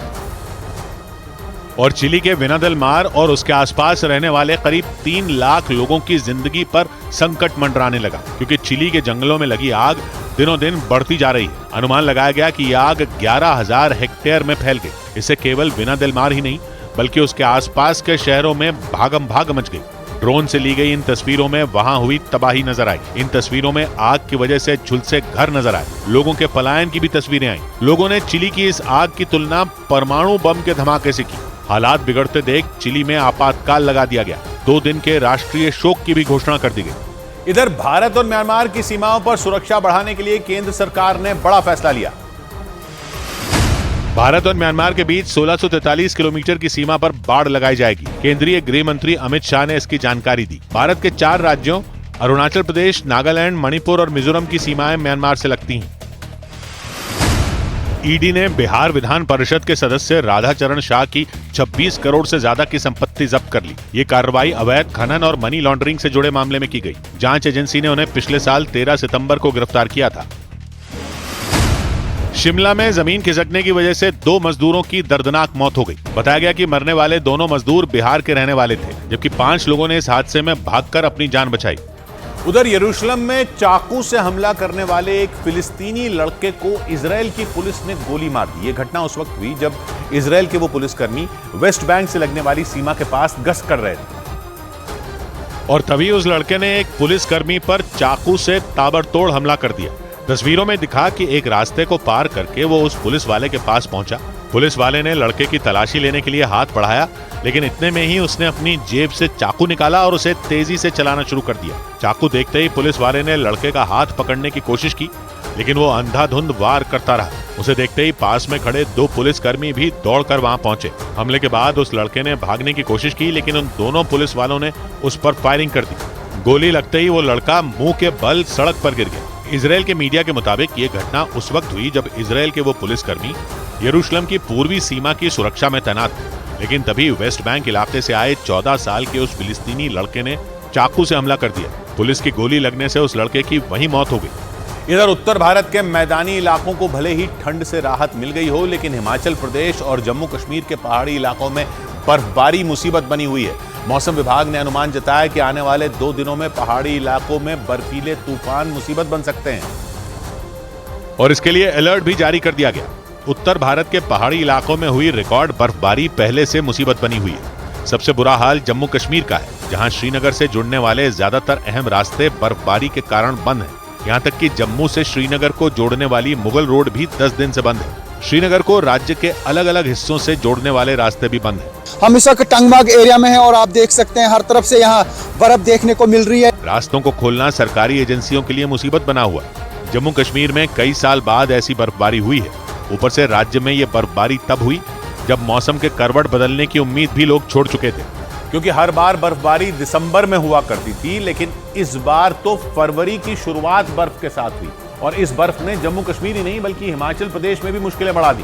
Speaker 2: और चिली के विना देल मार और उसके आसपास रहने वाले करीब 3 लाख लोगों की जिंदगी पर संकट मंडराने लगा, क्योंकि चिली के जंगलों में लगी आग दिनों दिन बढ़ती जा रही है। अनुमान लगाया गया कि यह आग 11,000 हेक्टेयर में फैल गई। इससे केवल विना देल मार ही नहीं बल्कि उसके आसपास के शहरों में भागम भाग मच गई। ड्रोन से ली गई इन तस्वीरों में वहां हुई तबाही नजर आई। इन तस्वीरों में आग की वजह से झुलसे घर नजर आए। लोगों के पलायन की भी तस्वीरें आई। लोगों ने चिली की इस आग की तुलना परमाणु बम के धमाके से की। हालात बिगड़ते देख चिली में आपातकाल लगा दिया गया। 2 दिन के राष्ट्रीय शोक की भी घोषणा कर दी गई। इधर भारत और म्यांमार की सीमाओं पर सुरक्षा बढ़ाने के लिए केंद्र सरकार ने बड़ा फैसला लिया। भारत और म्यांमार के बीच 1643 किलोमीटर की सीमा पर बाड़ लगाई जाएगी। केंद्रीय गृह मंत्री अमित शाह ने इसकी जानकारी दी। भारत के 4 राज्यों अरुणाचल प्रदेश, नागालैंड, मणिपुर और मिजोरम की सीमाएं म्यांमार से लगती हैं। ईडी ने बिहार विधान परिषद के सदस्य राधाचरण शाह की 26 करोड़ से ज्यादा की संपत्ति जब्त कर ली। ये कार्रवाई अवैध खनन और मनी लॉन्ड्रिंग से जुड़े मामले में की गई। जांच एजेंसी ने उन्हें पिछले साल 13 सितंबर को गिरफ्तार किया था। शिमला में जमीन खिसकने की वजह से 2 मजदूरों की दर्दनाक मौत हो गई। बताया गया कि मरने वाले दोनों मजदूर बिहार के रहने वाले थे, जबकि 5 लोगों ने इस हादसे में भागकर अपनी जान बचाई। उधर यरूशलेम में चाकू से हमला करने वाले एक फिलिस्तीनी लड़के को इजराइल की पुलिस ने गोली मार दी। ये घटना उस वक्त हुई जब इजराइल के वो पुलिसकर्मी वेस्ट बैंक से लगने वाली सीमा के पास गश्त कर रहे थे और तभी उस लड़के ने एक पुलिसकर्मी पर चाकू से ताबड़तोड़ हमला कर दिया। तस्वीरों में दिखा कि एक रास्ते को पार करके वो उस पुलिस वाले के पास पहुंचा। पुलिस वाले ने लड़के की तलाशी लेने के लिए हाथ बढ़ाया, लेकिन इतने में ही उसने अपनी जेब से चाकू निकाला और उसे तेजी से चलाना शुरू कर दिया। चाकू देखते ही पुलिस वाले ने लड़के का हाथ पकड़ने की कोशिश की, लेकिन वो अंधाधुंध वार करता रहा। उसे देखते ही पास में खड़े 2 पुलिसकर्मी भी दौड़कर वहां पहुंचे। हमले के बाद उस लड़के ने भागने की कोशिश की, लेकिन उन दोनों पुलिस वालों ने उस पर फायरिंग कर दी। गोली लगते ही वो लड़का मुंह के बल सड़क पर गिर गया। इजराइल के मीडिया के मुताबिक ये घटना उस वक्त हुई जब इजराइल के वो पुलिसकर्मी यरूशलेम की पूर्वी सीमा की सुरक्षा में तैनात थे, लेकिन तभी वेस्ट बैंक इलाके से आए 14 साल के उस फिलिस्तीनी लड़के ने चाकू से हमला कर दिया। पुलिस की गोली लगने से उस लड़के की वहीं मौत हो गई।
Speaker 7: इधर उत्तर भारत के मैदानी इलाकों को भले ही ठंड से राहत मिल गई हो, लेकिन हिमाचल प्रदेश और जम्मू कश्मीर के पहाड़ी इलाकों में बर्फबारी मुसीबत बनी हुई है। मौसम विभाग ने अनुमान जताया कि आने वाले 2 दिनों में पहाड़ी इलाकों में बर्फीले तूफान मुसीबत बन सकते हैं
Speaker 2: और इसके लिए अलर्ट भी जारी कर दिया गया। उत्तर भारत के पहाड़ी इलाकों में हुई रिकॉर्ड बर्फबारी पहले से मुसीबत बनी हुई है। सबसे बुरा हाल जम्मू कश्मीर का है, जहां श्रीनगर से जुड़ने वाले ज्यादातर अहम रास्ते बर्फबारी के कारण बंद हैं। यहाँ तक कि जम्मू से श्रीनगर को जोड़ने वाली मुगल रोड भी 10 दिन से बंद है। श्रीनगर को राज्य के अलग अलग हिस्सों से जोड़ने वाले रास्ते भी बंद हैं।
Speaker 21: हम इस वक्त टंगमाग एरिया में हैं और आप देख सकते हैं हर तरफ से यहाँ बर्फ देखने को मिल रही है।
Speaker 2: रास्तों को खोलना सरकारी एजेंसियों के लिए मुसीबत बना हुआ है। जम्मू कश्मीर में कई साल बाद ऐसी बर्फबारी हुई है। ऊपर से राज्य में ये बर्फबारी तब हुई जब मौसम के करवट बदलने की उम्मीद भी लोग छोड़ चुके थे,
Speaker 7: क्योंकि हर बार बर्फबारी दिसंबर में हुआ करती थी, लेकिन इस बार तो फरवरी की शुरुआत बर्फ के साथ हुई और इस बर्फ ने जम्मू कश्मीर ही नहीं बल्कि हिमाचल प्रदेश में भी मुश्किलें बढ़ा दी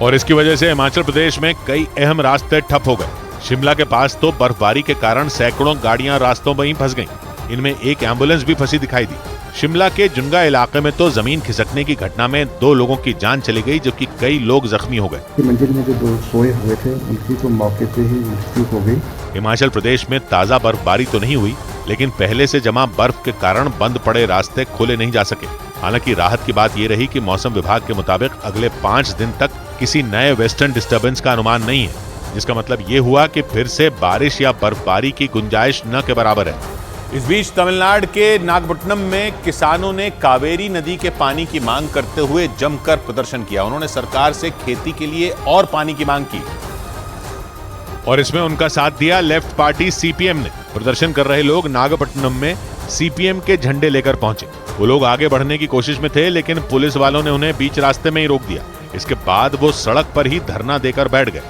Speaker 2: और इसकी वजह से हिमाचल प्रदेश में कई अहम रास्ते ठप हो गए। शिमला के पास तो बर्फबारी के कारण सैकड़ों गाड़ियां रास्तों में ही फंस गईं। इनमें एक एम्बुलेंस भी फंसी दिखाई दी। शिमला के जुंगा इलाके में तो जमीन खिसकने की घटना में 2 लोगों की जान चली गई, जबकि कई लोग जख्मी हो गए।
Speaker 22: मंजिल में जो 2 सोए हुए थे उनकी तो मौके पे ही मृत्यु हो गई।
Speaker 2: हिमाचल प्रदेश में ताजा बर्फबारी तो नहीं हुई, लेकिन पहले से जमा बर्फ के कारण बंद पड़े रास्ते खोले नहीं जा सके। हालांकि राहत की बात यह रही कि मौसम विभाग के मुताबिक अगले 5 दिन तक किसी नए वेस्टर्न डिस्टर्बेंस का अनुमान नहीं है, जिसका मतलब ये हुआ कि फिर से बारिश या बर्फबारी की गुंजाइश न के बराबर है।
Speaker 7: इस बीच तमिलनाडु के नागपट्टनम में किसानों ने कावेरी नदी के पानी की मांग करते हुए जमकर प्रदर्शन किया। उन्होंने सरकार से खेती के लिए और पानी की मांग की
Speaker 2: और इसमें उनका साथ दिया लेफ्ट पार्टी सीपीएम ने। प्रदर्शन कर रहे लोग नागपट्टनम में सीपीएम के झंडे लेकर पहुंचे। वो लोग आगे बढ़ने की कोशिश में थे, लेकिन पुलिस वालों ने उन्हें बीच रास्ते में ही रोक दिया। इसके बाद वो सड़क पर ही धरना देकर बैठ गए।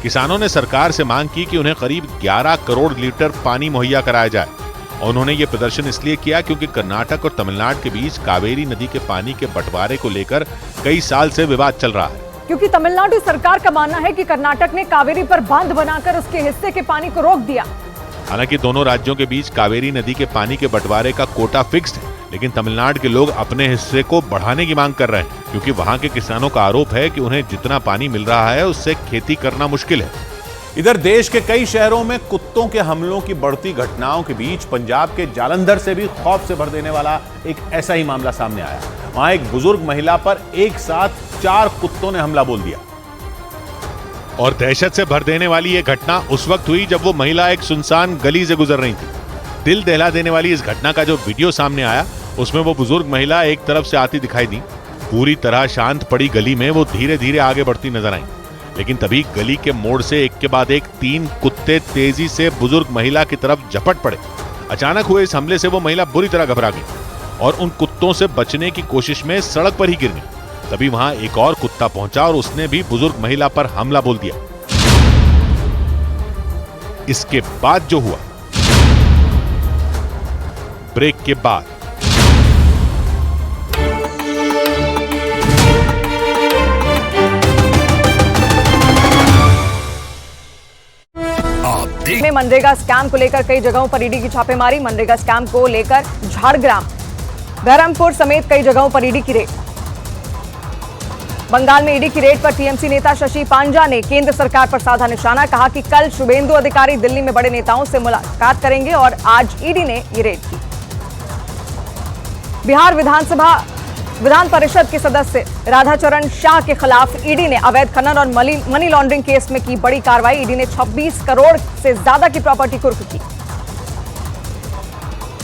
Speaker 2: किसानों ने सरकार से मांग की कि उन्हें करीब 11 करोड़ लीटर पानी मुहैया कराया जाए और उन्होंने ये प्रदर्शन इसलिए किया क्योंकि कर्नाटक और तमिलनाडु के बीच कावेरी नदी के पानी के बंटवारे को लेकर कई साल से विवाद चल रहा है।
Speaker 6: क्योंकि तमिलनाडु सरकार का मानना है कि कर्नाटक ने कावेरी पर बांध बनाकर उसके हिस्से के पानी को रोक दिया।
Speaker 2: हालांकि दोनों राज्यों के बीच कावेरी नदी के पानी के बंटवारे का कोटा फिक्स्ड है, लेकिन तमिलनाडु के लोग अपने हिस्से को बढ़ाने की मांग कर रहे हैं, क्योंकि वहां के किसानों का आरोप है कि उन्हें जितना पानी मिल रहा है उससे खेती करना मुश्किल है।
Speaker 7: इधर देश के कई शहरों में कुत्तों के हमलों की बढ़ती घटनाओं के बीच पंजाब के जालंधर से भी खौफ से भर देने वाला एक ऐसा ही मामला सामने आया। वहां एक बुजुर्ग महिला पर एक साथ 4 कुत्तों ने हमला बोल दिया
Speaker 2: और दहशत से भर देने वाली यह घटना उस वक्त हुई जब वो महिला एक सुनसान गली से गुजर रही थी। दिल दहला देने वाली इस घटना का जो वीडियो सामने आया उसमें वो बुजुर्ग महिला एक तरफ से आती दिखाई दी। पूरी तरह शांत पड़ी गली में वो धीरे धीरे आगे बढ़ती नजर आई, लेकिन तभी गली के मोड़ से एक के बाद एक 3 कुत्ते तेजी से बुजुर्ग महिला की तरफ झपट पड़े। अचानक हुए इस हमले से वो महिला बुरी तरह घबरा गई और उन कुत्तों से बचने की कोशिश में सड़क पर ही गिर गई। तभी वहां एक और कुत्ता पहुंचा और उसने भी बुजुर्ग महिला पर हमला बोल दिया। इसके बाद जो हुआ, ब्रेक के बाद
Speaker 6: में मनरेगा स्कैम को लेकर कई जगहों पर ईडी की छापेमारी। मनरेगा स्कैम को लेकर झाड़ग्राम, बहरमपुर समेत कई जगहों पर ईडी की रेड। बंगाल में ईडी की रेड पर टीएमसी नेता शशि पांजा ने केंद्र सरकार पर साधा निशाना। कहा कि कल शुभेंदु अधिकारी दिल्ली में बड़े नेताओं से मुलाकात करेंगे और आज ईडी ने ये रेड की। बिहार विधान परिषद के सदस्य राधाचरण शाह के खिलाफ ईडी ने अवैध खनन और मनी लॉन्ड्रिंग केस में की बड़ी कार्रवाई। ईडी ने 26 करोड़ से ज्यादा की प्रॉपर्टी कुर्क की।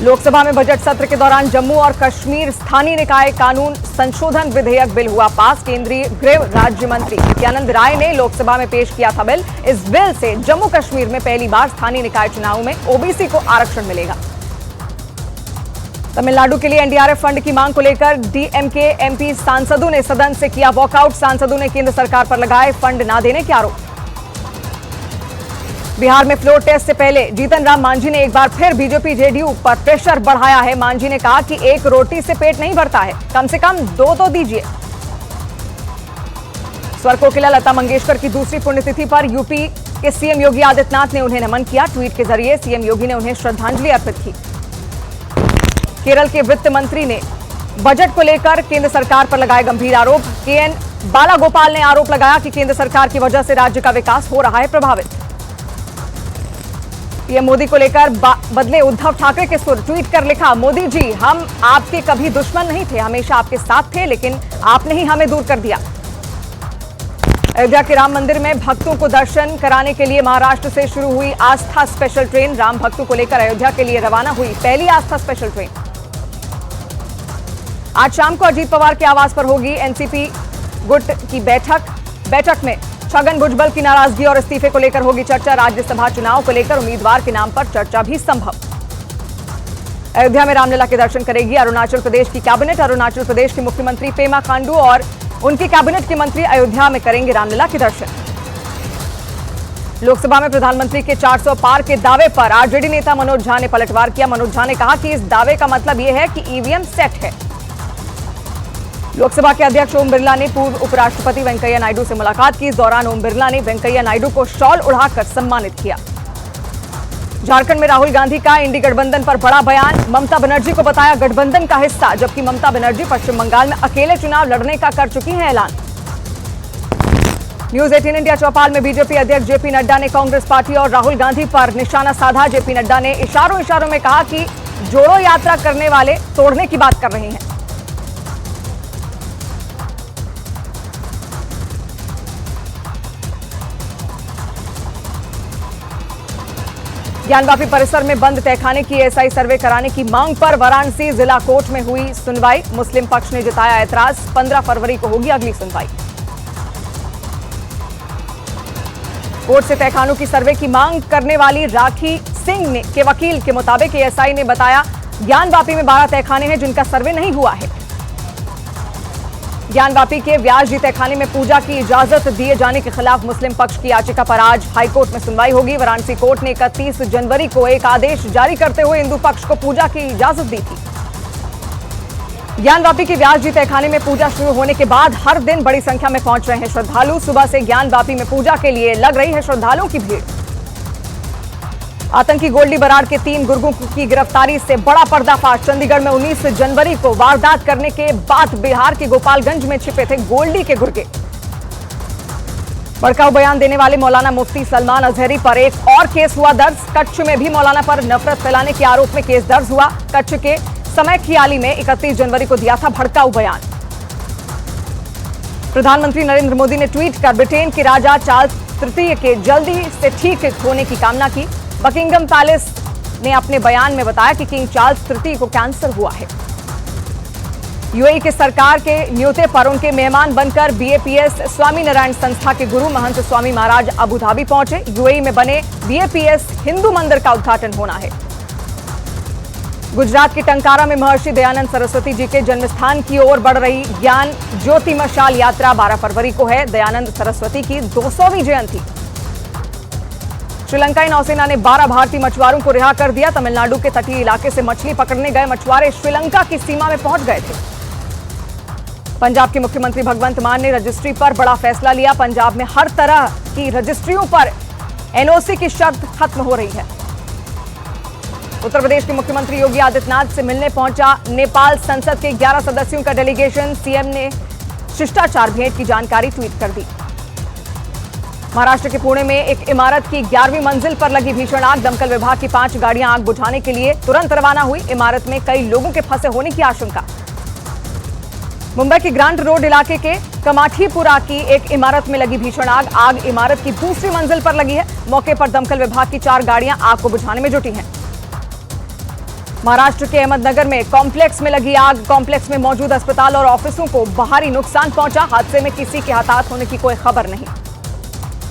Speaker 6: लोकसभा में बजट सत्र के दौरान जम्मू और कश्मीर स्थानीय निकाय कानून संशोधन विधेयक बिल हुआ पास। केंद्रीय गृह राज्य मंत्री नित्यानंद राय ने लोकसभा में पेश किया था बिल। इस बिल से जम्मू कश्मीर में पहली बार स्थानीय निकाय चुनाव में ओबीसी को आरक्षण मिलेगा। तमिलनाडु के लिए एनडीआरएफ फंड की मांग को लेकर डीएमके एमपी सांसदों ने सदन से किया वॉकआउट। सांसदों ने केंद्र सरकार पर लगाए फंड ना देने के आरोप। बिहार में फ्लोर टेस्ट से पहले जीतन राम मांझी ने एक बार फिर बीजेपी जेडीयू पर प्रेशर बढ़ाया है। मांझी ने कहा कि एक रोटी से पेट नहीं भरता है, कम से कम दो तो दीजिए। स्वर कोकिला लता मंगेशकर की दूसरी पुण्यतिथि पर यूपी के सीएम योगी आदित्यनाथ ने उन्हें नमन किया। ट्वीट के जरिए सीएम योगी ने उन्हें श्रद्धांजलि अर्पित की। केरल के वित्त मंत्री ने बजट को लेकर केंद्र सरकार पर लगाए गंभीर आरोप। केएन बालागोपाल ने आरोप लगाया कि केंद्र सरकार की वजह से राज्य का विकास हो रहा है प्रभावित। पीएम मोदी को लेकर बदले उद्धव ठाकरे के सुर। ट्वीट कर लिखा, मोदी जी हम आपके कभी दुश्मन नहीं थे, हमेशा आपके साथ थे, लेकिन आपने ही हमें दूर कर दिया। अयोध्या के राम मंदिर में भक्तों को दर्शन कराने के लिए महाराष्ट्र से शुरू हुई आस्था स्पेशल ट्रेन। राम भक्तों को लेकर अयोध्या के लिए रवाना हुई पहली आस्था स्पेशल ट्रेन। आज शाम को अजीत पवार के आवास पर होगी एनसीपी गुट की बैठक में छगन भुजबल की नाराजगी और इस्तीफे को लेकर होगी चर्चा। राज्यसभा चुनाव को लेकर उम्मीदवार के नाम पर चर्चा भी संभव। अयोध्या में रामलला के दर्शन करेगी अरुणाचल प्रदेश की कैबिनेट। अरुणाचल प्रदेश के मुख्यमंत्री पेमा खांडू और उनकी कैबिनेट के मंत्री अयोध्या में करेंगे रामलला के दर्शन। लोकसभा में प्रधानमंत्री के 400 पार के दावे पर आरजेडी नेता मनोज झा ने पलटवार किया। मनोज झा ने कहा कि इस दावे का मतलब यह है कि ईवीएम सेट है। लोकसभा के अध्यक्ष ओम बिरला ने पूर्व उपराष्ट्रपति वेंकैया नायडू से मुलाकात की। इस दौरान ओम बिरला ने वेंकैया नायडू को शॉल उड़ाकर सम्मानित किया। झारखंड में राहुल गांधी का इंडी गठबंधन पर बड़ा बयान। ममता बनर्जी को बताया गठबंधन का हिस्सा, जबकि ममता बनर्जी पश्चिम बंगाल में अकेले चुनाव लड़ने का कर चुकी हैं ऐलान। न्यूज 18 इंडिया चौपाल में बीजेपी अध्यक्ष जेपी नड्डा ने कांग्रेस पार्टी और राहुल गांधी पर निशाना साधा। जेपी नड्डा ने इशारों में कहा कि जोड़ो यात्रा करने वाले तोड़ने की बात कर रहे हैं। ज्ञानवापी परिसर में बंद तहखाने की एएसआई सर्वे कराने की मांग पर वाराणसी जिला कोर्ट में हुई सुनवाई। मुस्लिम पक्ष ने जताया ऐतराज। 15 फरवरी को होगी अगली सुनवाई। कोर्ट से तहखानों की सर्वे की मांग करने वाली राखी सिंह के वकील के मुताबिक एएसआई ने बताया ज्ञानवापी में 12 तहखाने हैं जिनका सर्वे नहीं हुआ है। ज्ञानवापी के व्यासजी तहखाने में पूजा की इजाजत दिए जाने के खिलाफ मुस्लिम पक्ष की याचिका पर आज हाईकोर्ट में सुनवाई होगी। वाराणसी कोर्ट ने 31 जनवरी को एक आदेश जारी करते हुए हिंदू पक्ष को पूजा की इजाजत दी थी। ज्ञानवापी के व्यासजी तहखाने में पूजा शुरू होने के बाद हर दिन बड़ी संख्या में पहुंच रहे हैं श्रद्धालु। सुबह से ज्ञानवापी में पूजा के लिए लग रही है श्रद्धालुओं की भीड़। आतंकी गोल्डी बराड़ के 3 गुर्गों की गिरफ्तारी से बड़ा पर्दाफाश। चंडीगढ़ में 19 जनवरी को वारदात करने के बाद बिहार के गोपालगंज में छिपे थे गोल्डी के गुर्गे। भड़काऊ बयान देने वाले मौलाना मुफ्ती सलमान अजहरी पर एक और केस हुआ दर्ज। कच्छ में भी मौलाना पर नफरत फैलाने के आरोप में केस दर्ज हुआ। कच्छ के समय खियाली में 31 जनवरी को दिया था भड़काऊ बयान। प्रधानमंत्री नरेंद्र मोदी ने ट्वीट कर ब्रिटेन के राजा चार्ल्स तृतीय के जल्दी से ठीक होने की कामना की। बकिंगम पैलेस ने अपने बयान में बताया कि किंग चार्ल्स तृतीय को कैंसर हुआ है। यूएई के सरकार के न्योते पर उनके मेहमान बनकर बीएपीएस स्वामी नारायण संस्था के गुरु महंत स्वामी महाराज अबू धाबी पहुंचे। यूएई में बने बीएपीएस हिंदू मंदिर का उद्घाटन होना है। गुजरात के टंकारा में महर्षि दयानंद सरस्वती जी के जन्मस्थान की ओर बढ़ रही ज्ञान ज्योति मशाल यात्रा 12 फरवरी को है। दयानंद सरस्वती की 200वीं जयंती। श्रीलंकाई नौसेना ने 12 भारतीय मछुआरों को रिहा कर दिया। तमिलनाडु के तटीय इलाके से मछली पकड़ने गए मछुआरे श्रीलंका की सीमा में पहुंच गए थे। पंजाब के मुख्यमंत्री भगवंत मान ने रजिस्ट्री पर बड़ा फैसला लिया। पंजाब में हर तरह की रजिस्ट्रियों पर एनओसी की शर्त खत्म हो रही है। उत्तर प्रदेश के मुख्यमंत्री योगी आदित्यनाथ से मिलने पहुंचा नेपाल संसद के 11 सदस्यों का डेलीगेशन। सीएम ने शिष्टाचार भेंट की जानकारी ट्वीट कर दी। महाराष्ट्र के पुणे में एक इमारत की 11वीं मंजिल पर लगी भीषण आग। दमकल विभाग की 5 गाड़ियां आग बुझाने के लिए तुरंत रवाना हुई। इमारत में कई लोगों के फंसे होने की आशंका। मुंबई के ग्रांट रोड इलाके के कमाठीपुरा की एक इमारत में लगी भीषण आग। आग इमारत की दूसरी मंजिल पर लगी है। मौके पर दमकल विभाग की 4 गाड़ियां आग को बुझाने में जुटी हैं। महाराष्ट्र के अहमदनगर में कॉम्प्लेक्स में लगी आग। कॉम्प्लेक्स में मौजूद अस्पताल और ऑफिसों को बाहरी नुकसान पहुंचा। हादसे में किसी के हताहत होने की कोई खबर नहीं।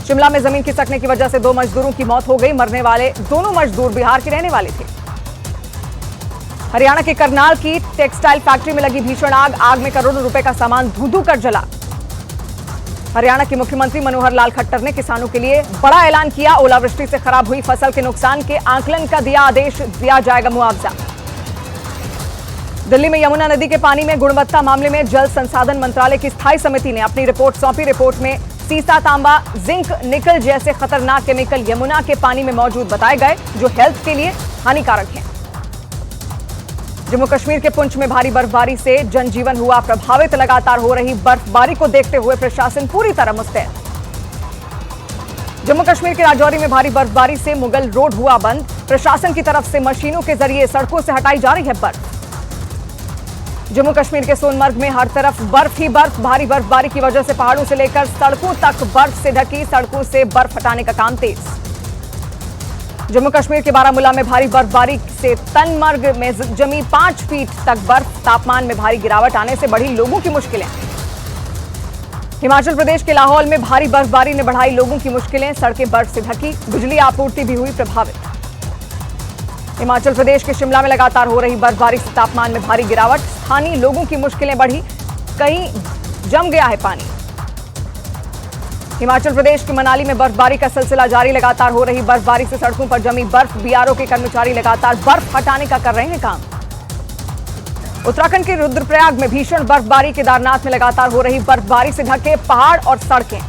Speaker 6: शिमला में जमीन खिसकने की वजह से 2 मजदूरों की मौत हो गई। मरने वाले दोनों मजदूर बिहार के रहने वाले थे। हरियाणा के करनाल की टेक्सटाइल फैक्ट्री में लगी भीषण आग में करोड़ों रुपए का सामान धू-धू कर जला। हरियाणा के मुख्यमंत्री मनोहर लाल खट्टर ने किसानों के लिए बड़ा ऐलान किया। ओलावृष्टि से खराब हुई फसल के नुकसान के आकलन का दिया आदेश, दिया जाएगा मुआवजा। दिल्ली में यमुना नदी के पानी में गुणवत्ता मामले में जल संसाधन मंत्रालय की स्थायी समिति ने अपनी रिपोर्ट सौंपी। रिपोर्ट में सीसा, तांबा, जिंक, निकल जैसे खतरनाक केमिकल यमुना के पानी में मौजूद बताए गए, जो हेल्थ के लिए हानिकारक हैं। जम्मू कश्मीर के पुंछ में भारी बर्फबारी से जनजीवन हुआ प्रभावित। लगातार हो रही बर्फबारी को देखते हुए प्रशासन पूरी तरह मुस्तैद। जम्मू कश्मीर के राजौरी में भारी बर्फबारी से मुगल रोड हुआ बंद। प्रशासन की तरफ से मशीनों के जरिए सड़कों से हटाई जा रही है बर्फ। जम्मू कश्मीर के सोनमर्ग में हर तरफ बर्फ ही बर्फ। भारी बर्फबारी की वजह से पहाड़ों से लेकर सड़कों तक बर्फ से ढकी सड़कों से बर्फ हटाने का काम तेज। जम्मू कश्मीर के बारामूला में भारी बर्फबारी से तनमर्ग में जमी 5 फीट तक बर्फ। तापमान में भारी गिरावट आने से बढ़ी लोगों की मुश्किलें। हिमाचल प्रदेश के लाहौल में भारी बर्फबारी ने बढ़ाई लोगों की मुश्किलें। सड़कें बर्फ से ढकी, बिजली आपूर्ति भी हुई प्रभावित। हिमाचल प्रदेश के शिमला में लगातार हो रही बर्फबारी से तापमान में भारी गिरावट। स्थानीय लोगों की मुश्किलें बढ़ी, कहीं जम गया है पानी। हिमाचल प्रदेश के मनाली में बर्फबारी का सिलसिला जारी। लगातार हो रही बर्फबारी से सड़कों पर जमी बर्फ। बीआरओ के कर्मचारी लगातार बर्फ हटाने का कर रहे हैं काम। उत्तराखंड के रुद्रप्रयाग में भीषण बर्फबारी। केदारनाथ में लगातार हो रही बर्फबारी से ढके पहाड़ और सड़कें।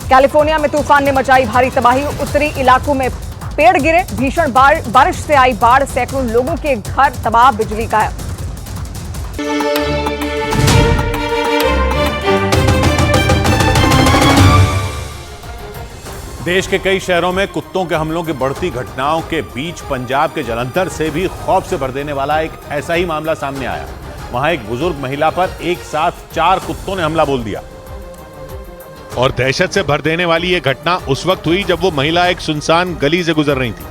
Speaker 6: कैलिफोर्निया में तूफान ने मचाई भारी तबाही। उत्तरी इलाकों में पेड़ गिरे, भीषण बारिश से आई बाढ़। सैकड़ों लोगों के घर तबाह, बिजली गायब।
Speaker 2: देश के कई शहरों में कुत्तों के हमलों की बढ़ती घटनाओं के बीच पंजाब के जलंधर से भी खौफ से भर देने वाला एक ऐसा ही मामला सामने आया। वहां एक बुजुर्ग महिला पर एक साथ 4 कुत्तों ने हमला बोल दिया।
Speaker 7: और दहशत से भर देने वाली यह घटना उस वक्त हुई जब वो महिला एक सुनसान गली से गुजर रही थी।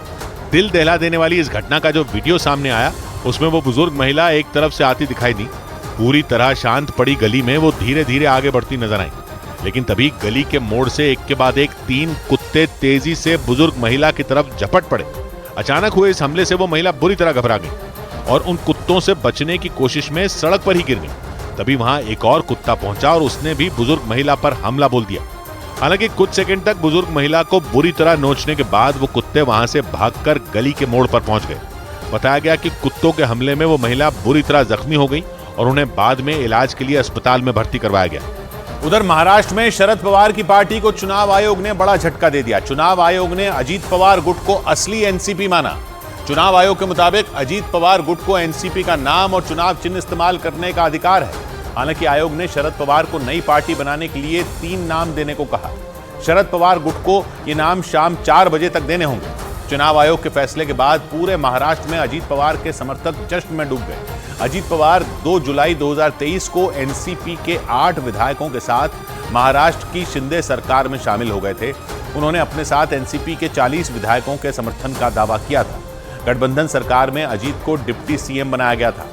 Speaker 7: दिल दहला देने वाली इस घटना का जो वीडियो सामने आया, उसमें वो बुजुर्ग महिला एक तरफ से आती दिखाई दी। पूरी तरह शांत पड़ी गली में वो धीरे धीरे आगे बढ़ती नजर आई। लेकिन तभी गली के मोड़ से एक के बाद एक 3 कुत्ते तेजी से बुजुर्ग महिला की तरफ झपट पड़े। अचानक हुए इस हमले से वो महिला बुरी तरह घबरा गई और उन कुत्तों से बचने की कोशिश में सड़क पर ही गिर गई। तभी वहां एक और कुत्ता पहुंचा और उसने भी बुजुर्ग महिला पर हमला बोल दिया। हालांकि कुछ सेकंड तक बुजुर्ग महिला को बुरी तरह नोचने के बाद वो कुत्ते वहां से भागकर गली के मोड़ पर पहुंच गए। बताया गया कि कुत्तों के हमले में वो महिला बुरी तरह जख्मी हो गई और उन्हें बाद में इलाज के लिए अस्पताल में भर्ती करवाया गया।
Speaker 2: उधर महाराष्ट्र में शरद पवार की पार्टी को चुनाव आयोग ने बड़ा झटका दे दिया। चुनाव आयोग ने अजीत पवार गुट को असली एनसीपी माना। चुनाव आयोग के मुताबिक अजीत पवार गुट को एनसीपी का नाम और चुनाव चिन्ह इस्तेमाल करने का अधिकार है। हालांकि आयोग ने शरद पवार को नई पार्टी बनाने के लिए 3 नाम देने को कहा। शरद पवार गुट को ये नाम शाम 4 बजे तक देने होंगे। चुनाव आयोग के फैसले के बाद पूरे महाराष्ट्र में अजीत पवार के समर्थक जश्न में डूब गए। अजीत पवार 2 जुलाई 2023 को एनसीपी के 8 विधायकों के साथ महाराष्ट्र की शिंदे सरकार में शामिल हो गए थे। उन्होंने अपने साथ एनसीपी के 40 विधायकों के समर्थन का दावा किया था। गठबंधन सरकार में अजीत को डिप्टी सीएम बनाया गया था।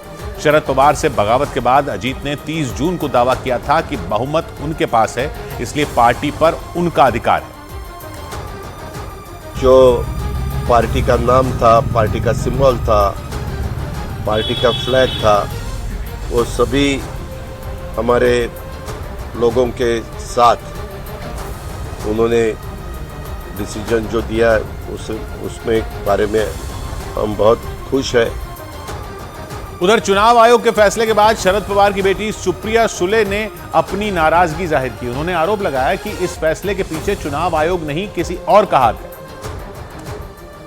Speaker 2: शरद पवार से बगावत के बाद अजीत ने 30 जून को दावा किया था कि बहुमत उनके पास है, इसलिए पार्टी पर उनका अधिकार है।
Speaker 1: जो पार्टी का नाम था, पार्टी का सिंबल था, पार्टी का फ्लैग था, वो सभी हमारे लोगों के साथ उन्होंने डिसीजन जो दिया उसमें बारे में हम बहुत खुश हैं।
Speaker 2: उधर चुनाव आयोग के फैसले के बाद शरद पवार की बेटी सुप्रिया सुले ने अपनी नाराजगी जाहिर की। उन्होंने आरोप लगाया कि इस फैसले के पीछे चुनाव आयोग नहीं किसी और का हाथ है।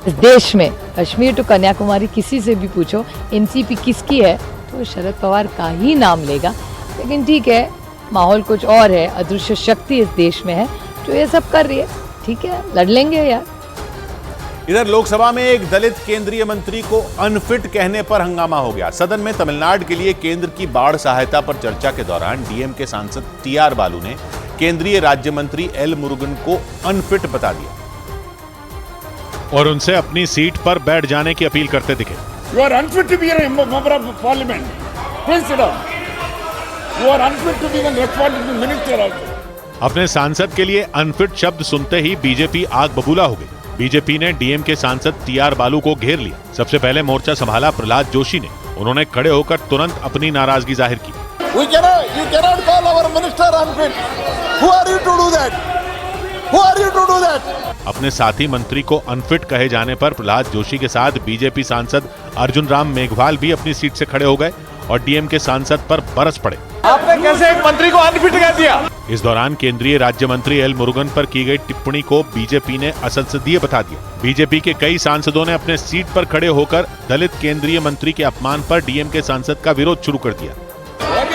Speaker 3: इस देश में कश्मीर टू कन्याकुमारी किसी से भी पूछो एनसीपी किसकी है तो शरद पवार का ही नाम लेगा। लेकिन ठीक है, माहौल कुछ और है, अदृश्य शक्ति इस देश में है जो ये सब कर रही है। ठीक है, लड़ लेंगे यार।
Speaker 2: इधर लोकसभा में एक दलित केंद्रीय मंत्री को अनफिट कहने पर हंगामा हो गया। सदन में तमिलनाडु के लिए केंद्र की बाढ़ सहायता पर चर्चा के दौरान डीएमके सांसद टीआर बालू ने केंद्रीय राज्य मंत्री एल मुरुगन को अनफिट बता दिया
Speaker 7: और उनसे अपनी सीट पर बैठ जाने की अपील करते दिखे।
Speaker 23: You are unfit to be a member of parliament. Please sit down. You are unfit to be the responsible minister also.
Speaker 7: अपने सांसद के लिए अनफिट शब्द सुनते ही बीजेपी आग बबूला हो गई।
Speaker 2: बीजेपी ने डीएमके सांसद टीआर बालू को घेर लिया। सबसे पहले मोर्चा संभाला प्रहलाद जोशी ने। उन्होंने खड़े होकर तुरंत अपनी नाराजगी जाहिर की।
Speaker 23: You cannot call our minister unfit. Who are you to do that? Who are you to do that?
Speaker 2: अपने साथी मंत्री को अनफिट कहे जाने पर प्रहलाद जोशी के साथ बीजेपी सांसद अर्जुन राम मेघवाल भी अपनी सीट से खड़े हो गए और डीएमके सांसद पर बरस पड़े।
Speaker 23: आपने कैसे एक मंत्री को अनफिट कह दिया?
Speaker 2: इस दौरान केंद्रीय राज्य मंत्री एल मुरुगन पर की गई टिप्पणी को बीजेपी ने असंसदीय बता दिया। बीजेपी के कई सांसदों ने अपने सीट पर खड़े होकर दलित केंद्रीय मंत्री के अपमान पर डीएमके सांसद का विरोध शुरू कर दिया।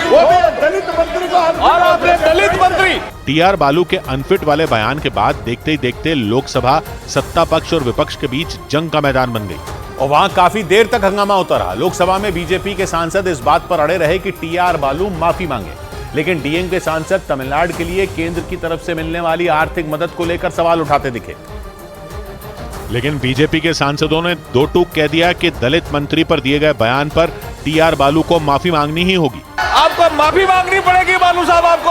Speaker 23: वो भी दलित मंत्री को और आपने दलित मंत्री।
Speaker 2: टीआर बालू के अनफिट वाले बयान के बाद देखते ही देखते लोकसभा सत्ता पक्ष और विपक्ष के बीच जंग का मैदान बन गई
Speaker 7: और वहां काफी देर तक हंगामा होता रहा। लोकसभा में बीजेपी के सांसद इस बात पर अड़े रहे कि टीआर बालू माफी मांगे, लेकिन डीएमके सांसद तमिलनाडु के लिए केंद्र की तरफ से मिलने वाली आर्थिक मदद को लेकर सवाल उठाते दिखे।
Speaker 2: लेकिन बीजेपी के सांसदों ने दो टूक कह दिया कि दलित मंत्री पर दिए गए बयान पर टीआर बालू को माफी मांगनी ही होगी।
Speaker 23: आपको माफी मांगनी पड़ेगी बालू साहब आपको,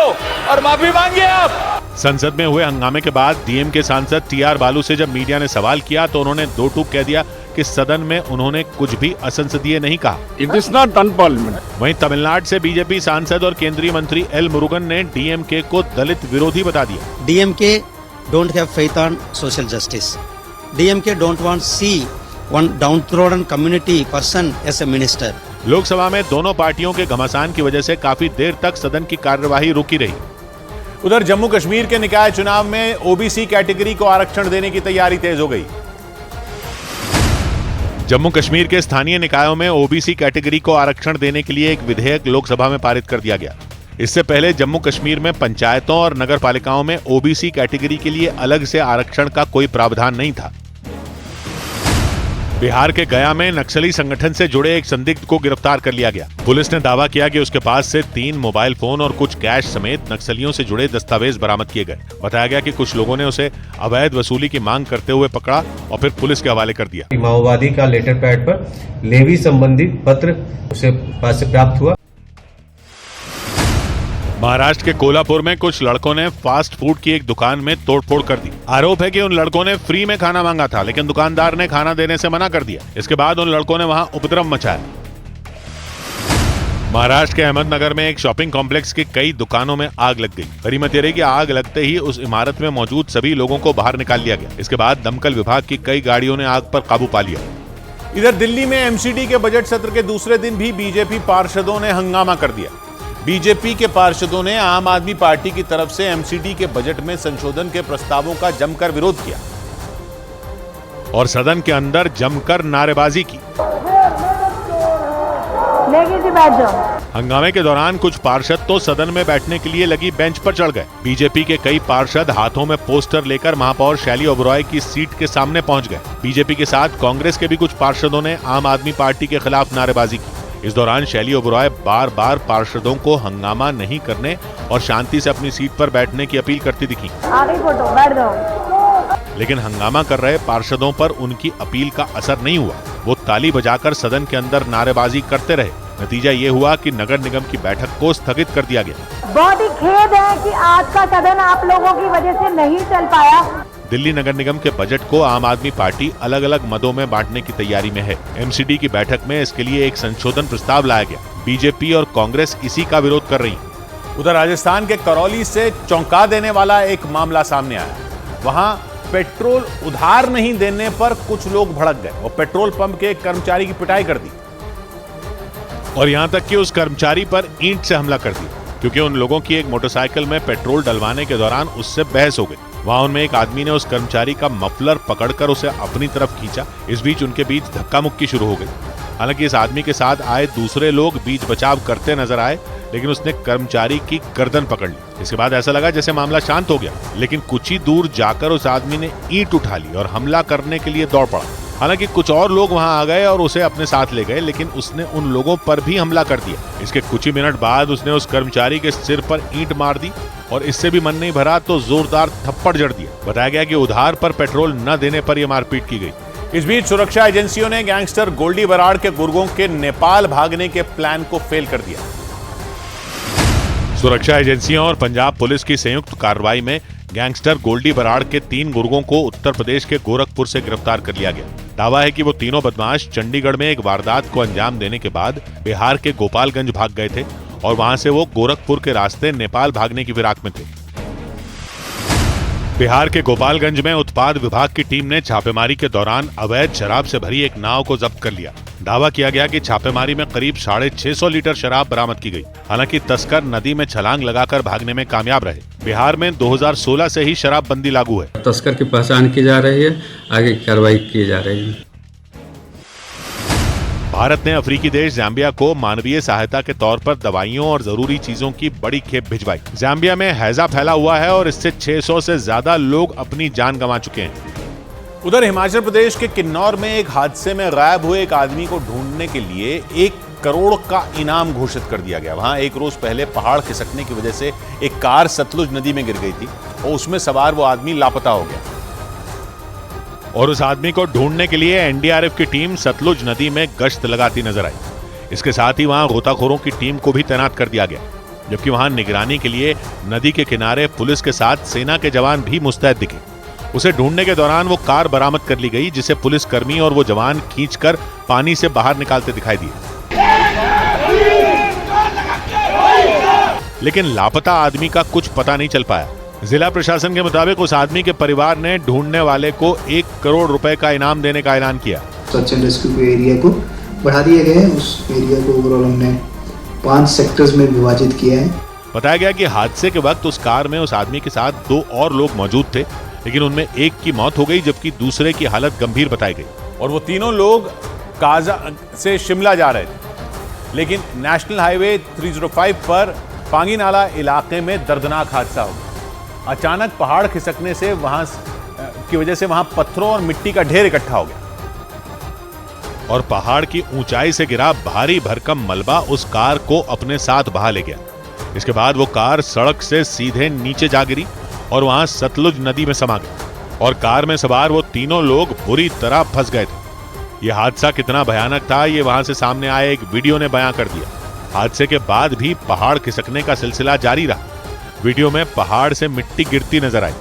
Speaker 23: और माफी मांगिए आप।
Speaker 2: संसद में हुए हंगामे के बाद डीएमके सांसद टीआर बालू से जब मीडिया ने सवाल किया तो उन्होंने दो टूक कह दिया कि सदन में उन्होंने कुछ भी असंसदीय नहीं कहा।
Speaker 23: It is not unparliament.
Speaker 2: वहीं तमिलनाडु से बीजेपी सांसद और केंद्रीय मंत्री एल मुरुगन ने डीएमके को दलित विरोधी बता दिया।
Speaker 4: DMK don't have faith on social justice. DMK don't want see one downtrodden community person as a minister.
Speaker 2: Lok Sabha में दोनों पार्टियों के घमासान की वजह से काफी देर तक सदन की कार्यवाही रुकी रही।
Speaker 7: उधर जम्मू कश्मीर के निकाय चुनाव में ओबीसी कैटेगरी को आरक्षण देने की तैयारी तेज हो गई।
Speaker 2: जम्मू कश्मीर के स्थानीय निकायों में ओबीसी कैटेगरी को आरक्षण देने के लिए एक विधेयक लोकसभा में पारित कर दिया गया। इससे पहले जम्मू कश्मीर में पंचायतों और नगर पालिकाओं में ओबीसी कैटेगरी के लिए अलग से आरक्षण का कोई प्रावधान नहीं था। बिहार के गया में नक्सली संगठन से जुड़े एक संदिग्ध को गिरफ्तार कर लिया गया। पुलिस ने दावा किया कि उसके पास से 3 मोबाइल फोन और कुछ कैश समेत नक्सलियों से जुड़े दस्तावेज बरामद किए गए। बताया गया कि कुछ लोगों ने उसे अवैध वसूली की मांग करते हुए पकड़ा और फिर पुलिस के हवाले कर दिया।
Speaker 5: माओवादी का लेटर पैड पर लेवी संबंधी पत्र उसे पास से प्राप्त हुआ।
Speaker 2: महाराष्ट्र के कोल्हापुर में कुछ लड़कों ने फास्ट फूड की एक दुकान में तोड़फोड़ कर दी। आरोप है कि उन लड़कों ने फ्री में खाना मांगा था, लेकिन दुकानदार ने खाना देने से मना कर दिया। इसके बाद उन लड़कों ने वहां उपद्रव मचाया। महाराष्ट्र के अहमदनगर में एक शॉपिंग कॉम्प्लेक्स की कई दुकानों में आग लग गई। गनीमत ये रही कि आग लगते ही उस इमारत में मौजूद सभी लोगों को बाहर निकाल लिया गया। इसके बाद दमकल विभाग की कई गाड़ियों ने आग पर काबू पा लिया।
Speaker 7: इधर दिल्ली में एमसीडी के बजट सत्र के दूसरे दिन भी बीजेपी पार्षदों ने हंगामा कर दिया। बीजेपी के पार्षदों ने आम आदमी पार्टी की तरफ से एमसीडी के बजट में संशोधन के प्रस्तावों का जमकर विरोध किया
Speaker 2: और सदन के अंदर जमकर नारेबाजी की। हंगामे के दौरान कुछ पार्षद तो सदन में बैठने के लिए लगी बेंच पर चढ़ गए। बीजेपी के कई पार्षद हाथों में पोस्टर लेकर महापौर शैली ओबरॉय की सीट के सामने पहुंच गए। बीजेपी के साथ कांग्रेस के भी कुछ पार्षदों ने आम आदमी पार्टी के खिलाफ नारेबाजी की। इस दौरान शैली ओबरॉय बार बार पार्षदों को हंगामा नहीं करने और शांति से अपनी सीट पर बैठने की अपील करती दिखी। लेकिन हंगामा कर रहे पार्षदों पर उनकी अपील का असर नहीं हुआ। वो ताली बजाकर सदन के अंदर नारेबाजी करते रहे। नतीजा ये हुआ कि नगर निगम की बैठक को स्थगित कर दिया गया।
Speaker 8: बहुत ही खेद है कि आज का सदन आप लोगों की वजह से नहीं चल पाया।
Speaker 2: दिल्ली नगर निगम के बजट को आम आदमी पार्टी अलग अलग मदों में बांटने की तैयारी में है। एमसीडी की बैठक में इसके लिए एक संशोधन प्रस्ताव लाया गया। बीजेपी और कांग्रेस इसी का विरोध कर रही है।
Speaker 7: उधर राजस्थान के करौली से चौंका देने वाला एक मामला सामने आया। वहां पेट्रोल उधार नहीं देने पर कुछ लोग भड़क गए और पेट्रोल पंप के एक कर्मचारी की पिटाई कर दी
Speaker 2: और यहां तक कि उस कर्मचारी पर ईंट से हमला कर दिया, क्योंकि उन लोगों की एक मोटरसाइकिल में पेट्रोल डलवाने के दौरान उससे बहस हो गई। वहां उनमें एक आदमी ने उस कर्मचारी का मफलर पकड़कर उसे अपनी तरफ खींचा। इस बीच उनके बीच धक्का मुक्की शुरू हो गई। हालांकि इस आदमी के साथ आए दूसरे लोग बीच बचाव करते नजर आए, लेकिन उसने कर्मचारी की गर्दन पकड़ ली। इसके बाद ऐसा लगा जैसे मामला शांत हो गया, लेकिन कुछ ही दूर जाकर उस आदमी ने ईंट उठा ली और हमला करने के लिए दौड़ पड़ा। हालांकि कुछ और लोग वहां आ गए और उसे अपने साथ ले गए, लेकिन उसने उन लोगों पर भी हमला कर दिया। इसके कुछ ही मिनट बाद उसने उस कर्मचारी के सिर पर ईंट मार दी और इससे भी मन नहीं भरा तो जोरदार थप्पड़ जड़ दिया। बताया गया कि उधार पर पेट्रोल न देने पर यह मारपीट की गई।
Speaker 7: इस बीच सुरक्षा एजेंसियों ने गैंगस्टर गोल्डी बराड़ के गुर्गों के नेपाल भागने के प्लान को फेल कर दिया।
Speaker 2: सुरक्षा एजेंसियों और पंजाब पुलिस की संयुक्त कार्रवाई में गैंगस्टर गोल्डी बराड़ के 3 गुर्गों को उत्तर प्रदेश के गोरखपुर से गिरफ्तार कर लिया गया। दावा है कि वो तीनों बदमाश चंडीगढ़ में एक वारदात को अंजाम देने के बाद बिहार के गोपालगंज भाग गए थे और वहां से वो गोरखपुर के रास्ते नेपाल भागने की फिराक में थे। बिहार के गोपालगंज में उत्पाद विभाग की टीम ने छापेमारी के दौरान अवैध शराब से भरी एक नाव को जब्त कर लिया। दावा किया गया कि छापेमारी में करीब 650 लीटर शराब बरामद की गई। हालांकि तस्कर नदी में छलांग लगाकर भागने में कामयाब रहे। बिहार में 2016 से ही शराबबंदी लागू है।
Speaker 14: तस्कर की पहचान की जा रही है, आगे की कार्रवाई की जा रही है।
Speaker 2: भारत ने अफ्रीकी देश जाम्बिया को मानवीय सहायता के तौर पर दवाइयों और जरूरी चीजों की बड़ी खेप भिजवाई। जाम्बिया में हैजा फैला हुआ है और इससे 600 से ज्यादा लोग अपनी जान गंवा चुके हैं।
Speaker 7: उधर हिमाचल प्रदेश के किन्नौर में एक हादसे में गायब हुए एक आदमी को ढूंढने के लिए 1 करोड़ का इनाम घोषित कर दिया गया। वहां एक रोज पहले पहाड़ खिसकने की वजह से एक कार सतलुज नदी में गिर गई थी और उसमें सवार वो आदमी लापता हो गया
Speaker 2: और उस आदमी को ढूंढने के लिए एनडीआरएफ की टीम सतलुज नदी में गश्त लगाती नजर आई। इसके साथ ही वहां गोताखोरों की टीम को भी तैनात कर दिया गया, जबकि वहां निगरानी के लिए नदी के किनारे पुलिस के साथ सेना के जवान भी मुस्तैद दिखे। उसे ढूंढने के दौरान वो कार बरामद कर ली गई, जिसे पुलिस कर्मी और वो जवान खींचकर पानी से बाहर निकालते दिखाई दिए। लेकिन लापता आदमी का कुछ पता नहीं चल पाया। जिला प्रशासन के मुताबिक उस आदमी के परिवार ने ढूंढने वाले को 1 करोड़ रुपए का इनाम देने का ऐलान किया।
Speaker 9: सर्च एंड रेस्क्यू के एरिया को बढ़ा दिया गया है। उस एरिया को ओवरऑल हमने 5 सेक्टर्स में विभाजित किया है।
Speaker 2: बताया गया कि हादसे के वक्त उस कार में उस आदमी के साथ 2 और लोग मौजूद थे, लेकिन उनमें एक की मौत हो गई जबकि दूसरे की हालत गंभीर बताई गई।
Speaker 7: और वो तीनों लोग काजा से शिमला जा रहे थे, लेकिन नेशनल हाईवे 305 पर पांगीनाला इलाके में दर्दनाक हादसा हो गया। अचानक पहाड़ खिसकने से की वजह से वहां पत्थरों और मिट्टी का ढेर इकट्ठा हो गया
Speaker 2: और पहाड़ की ऊंचाई से गिरा भारी भरकम मलबा उस कार को अपने साथ बहा ले गया। इसके बाद वो कार सड़क से सीधे नीचे जा गिरी और वहां सतलुज नदी में समा गई और कार में सवार वो तीनों लोग बुरी तरह फंस गए थे। यह हादसा कितना भयानक था, ये वहां से सामने आए एक वीडियो ने बयां कर दिया। हादसे के बाद भी पहाड़ खिसकने का सिलसिला जारी रहा। वीडियो में पहाड़ से मिट्टी गिरती नजर आई।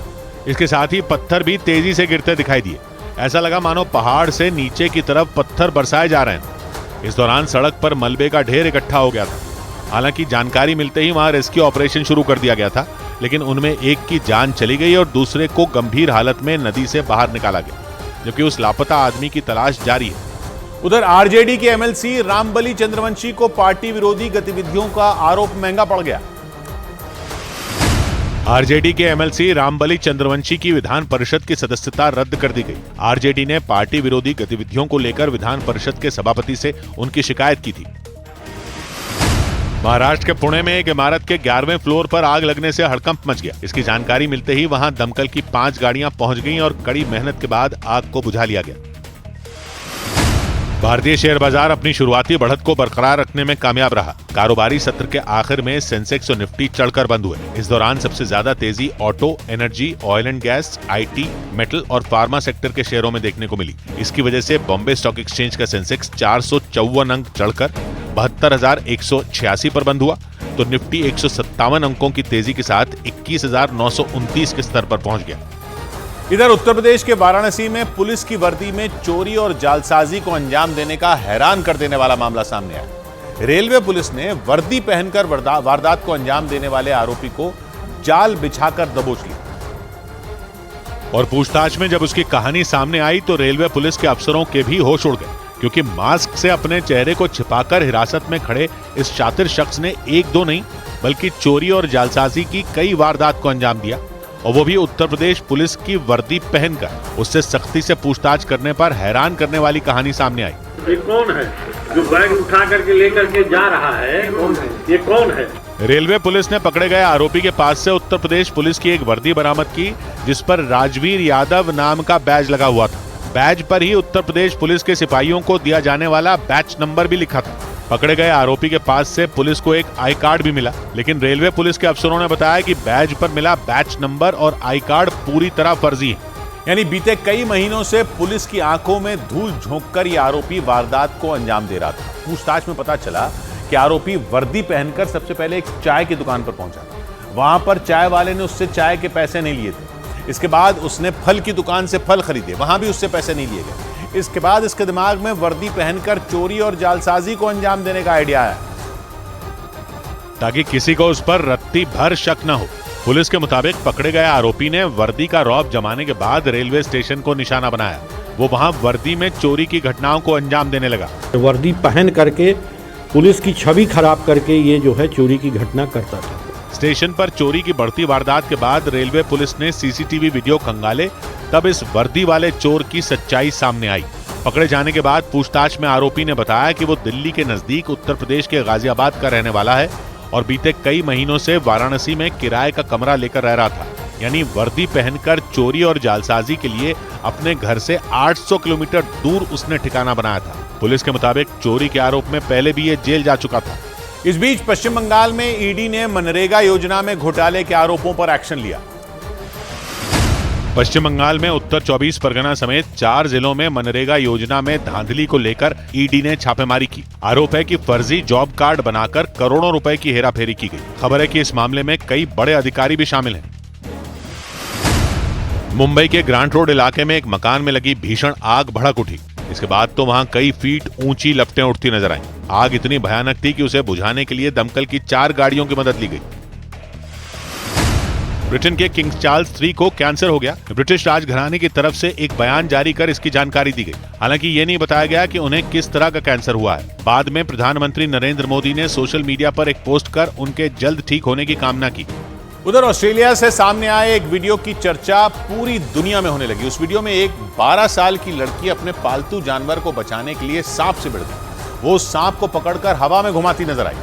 Speaker 2: इसके साथ ही पत्थर भी तेजी से गिरते दिखाई दिए। ऐसा लगा मानो पहाड़ से नीचे की तरफ पत्थर बरसाए जा रहे हैं। इस दौरान सड़क पर मलबे का ढेर इकट्ठा हो गया था। हालांकि जानकारी मिलते ही वहां रेस्क्यू ऑपरेशन शुरू कर दिया गया था, लेकिन उनमें एक की जान चली गई और दूसरे को गंभीर हालत में नदी से बाहर निकाला गया, जबकि उस लापता आदमी की तलाश जारी है।
Speaker 7: उधर आरजेडी के एमएलसी रामबली चंद्रवंशी को पार्टी विरोधी गतिविधियों का आरोप महंगा पड़ गया।
Speaker 2: आरजेडी के एमएलसी रामबली चंद्रवंशी की विधान परिषद की सदस्यता रद्द कर दी गई। आरजेडी ने पार्टी विरोधी गतिविधियों को लेकर विधान परिषद के सभापति से उनकी शिकायत की थी। महाराष्ट्र के पुणे में एक इमारत के 11वें फ्लोर पर आग लगने से हड़कंप मच गया। इसकी जानकारी मिलते ही वहां दमकल की 5 गाड़ियां पहुंच गईं और कड़ी मेहनत के बाद आग को बुझा लिया गया। भारतीय शेयर बाजार अपनी शुरुआती बढ़त को बरकरार रखने में कामयाब रहा। कारोबारी सत्र के आखिर में सेंसेक्स और निफ्टी चढ़कर बंद हुए। इस दौरान सबसे ज्यादा तेजी auto, energy, oil and gas, IT, metal और फार्मा सेक्टर के शेयरों में देखने को मिली। इसकी वजह से बॉम्बे स्टॉक एक्सचेंज का सेंसेक्स 454 अंक चढ़कर 72,186 पर बंद हुआ, तो निफ्टी 157 अंकों की तेजी के साथ 21,929 के स्तर पर पहुंच गया।
Speaker 7: इधर उत्तर प्रदेश के वाराणसी में पुलिस की वर्दी में चोरी और जालसाजी को अंजाम देने का हैरान कर देने वाला मामला सामने आया। रेलवे पुलिस ने वर्दी पहनकर वारदात को अंजाम देने वाले आरोपी को जाल बिछाकर दबोच लिया
Speaker 2: और पूछताछ में जब उसकी कहानी सामने आई तो रेलवे पुलिस के अफसरों के भी होश उड़ गए, क्योंकि मास्क से अपने चेहरे को छिपाकर हिरासत में खड़े इस शातिर शख्स ने 1-2 नहीं बल्कि चोरी और जालसाजी की कई वारदात को अंजाम दिया, और वो भी उत्तर प्रदेश पुलिस की वर्दी पहनकर। उससे सख्ती से पूछताछ करने पर हैरान करने वाली कहानी सामने आई।
Speaker 10: ये कौन है जो बैग उठा करके लेकर के जा रहा है? कौन है? ये कौन है?
Speaker 2: रेलवे पुलिस ने पकड़े गए आरोपी के पास से उत्तर प्रदेश पुलिस की एक वर्दी बरामद की, जिस पर राजवीर यादव नाम का बैज लगा हुआ था। बैज पर ही उत्तर प्रदेश पुलिस के सिपाहियों को दिया जाने वाला बैच नंबर भी लिखा था। पकड़े गए आरोपी के पास से पुलिस को एक आई कार्ड भी मिला, लेकिन रेलवे पुलिस के अफसरों ने बताया कि बैज पर मिला बैच नंबर और आई कार्ड पूरी तरह फर्जी है।
Speaker 7: यानी बीते कई महीनों से पुलिस की आंखों में धूल झोंककर ये आरोपी वारदात को अंजाम दे रहा था। पूछताछ में पता चला
Speaker 2: कि आरोपी वर्दी पहनकर सबसे पहले एक चाय की दुकान पर पहुंचा। वहां पर चाय वाले ने उससे चाय के पैसे नहीं लिए थे। इसके बाद उसने फल की दुकान से फल खरीदे, वहां भी उससे पैसे नहीं लिए गए। इसके बाद इसके दिमाग में वर्दी पहनकर चोरी और जालसाजी को अंजाम देने का आइडिया आया,
Speaker 7: ताकि किसी को उस पर रत्ती भर शक न हो। पुलिस के मुताबिक पकड़े गए आरोपी ने वर्दी का रौब जमाने के बाद रेलवे स्टेशन को निशाना बनाया। वो वहां वर्दी में चोरी की घटनाओं को अंजाम देने लगा।
Speaker 12: वर्दी पहन करके पुलिस की छवि खराब करके ये जो है चोरी की घटना करता था।
Speaker 7: स्टेशन पर चोरी की बढ़ती वारदात के बाद रेलवे पुलिस ने सीसीटीवी वीडियो खंगाले, तब इस वर्दी वाले चोर की सच्चाई सामने आई। पकड़े जाने के बाद पूछताछ में आरोपी ने बताया कि वो दिल्ली के नजदीक उत्तर प्रदेश के गाजियाबाद का रहने वाला है और बीते कई महीनों से वाराणसी में किराए का कमरा लेकर रह रहा था। यानी वर्दी पहनकर चोरी और जालसाजी के लिए अपने घर से 800 किलोमीटर दूर उसने ठिकाना बनाया था। पुलिस के मुताबिक चोरी के आरोप में पहले भी ये जेल जा चुका था।
Speaker 2: इस बीच पश्चिम बंगाल में ईडी ने मनरेगा योजना में घोटाले के आरोपों पर एक्शन लिया।
Speaker 7: पश्चिम बंगाल में उत्तर 24 परगना समेत 4 जिलों में मनरेगा योजना में धांधली को लेकर ईडी ने छापेमारी की। आरोप है कि फर्जी जॉब कार्ड बनाकर करोड़ों रुपए की हेराफेरी की गई। खबर है कि इस मामले में कई बड़े अधिकारी भी शामिल हैं। मुंबई के ग्रांट रोड इलाके में एक मकान में लगी भीषण आग भड़क उठी। इसके बाद तो वहां कई फीट ऊंची लपटें उठती नजर आईं। आग इतनी भयानक थी कि उसे बुझाने के लिए दमकल की 4 गाड़ियों की मदद ली गई। ब्रिटेन के किंग चार्ल्स III को कैंसर हो गया। ब्रिटिश राजघराने की तरफ से एक बयान जारी कर इसकी जानकारी दी गई। हालांकि ये नहीं बताया गया कि उन्हें किस तरह का कैंसर हुआ है। बाद में प्रधानमंत्री नरेंद्र मोदी ने सोशल मीडिया पर एक पोस्ट कर उनके जल्द ठीक होने की कामना की।
Speaker 2: उधर ऑस्ट्रेलिया से सामने आए एक वीडियो की चर्चा पूरी दुनिया में होने लगी। उस वीडियो में एक 12 साल की लड़की अपने पालतू जानवर को बचाने के लिए सांप से भिड़ गई। वो सांप को पकड़कर हवा में घुमाती नजर आई,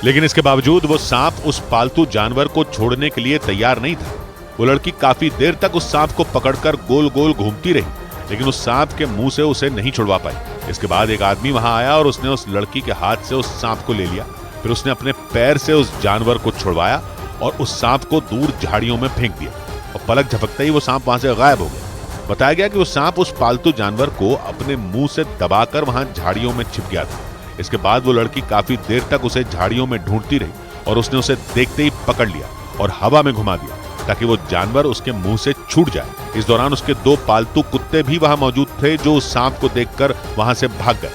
Speaker 7: लेकिन इसके बावजूद वो सांप उस पालतू जानवर को छोड़ने के लिए तैयार नहीं था। वो लड़की काफी देर तक उस सांप को पकड़कर गोल गोल घूमती रही, लेकिन उस सांप के मुंह से उसे नहीं छुड़वा पाई। इसके बाद एक आदमी वहां आया और उसने उस लड़की के हाथ से उस सांप को ले लिया। फिर उसने अपने पैर से उस जानवर को छुड़वाया और उस सांप को दूर झाड़ियों में फेंक दिया और पलक झपकते ही वो सांप वहां से गायब हो गया। बताया गया कि वो सांप उस पालतू जानवर को अपने मुंह से दबाकर वहां झाड़ियों में छिप गया था। इसके बाद वो लड़की काफी देर तक उसे झाड़ियों में ढूंढती रही और उसने उसे देखते ही पकड़ लिया और हवा में घुमा दिया ताकि वो जानवर उसके मुंह से छूट जाए। इस दौरान उसके 2 पालतू कुत्ते भी वहां मौजूद थे जो उस सांप को देखकर वहां से भाग गए।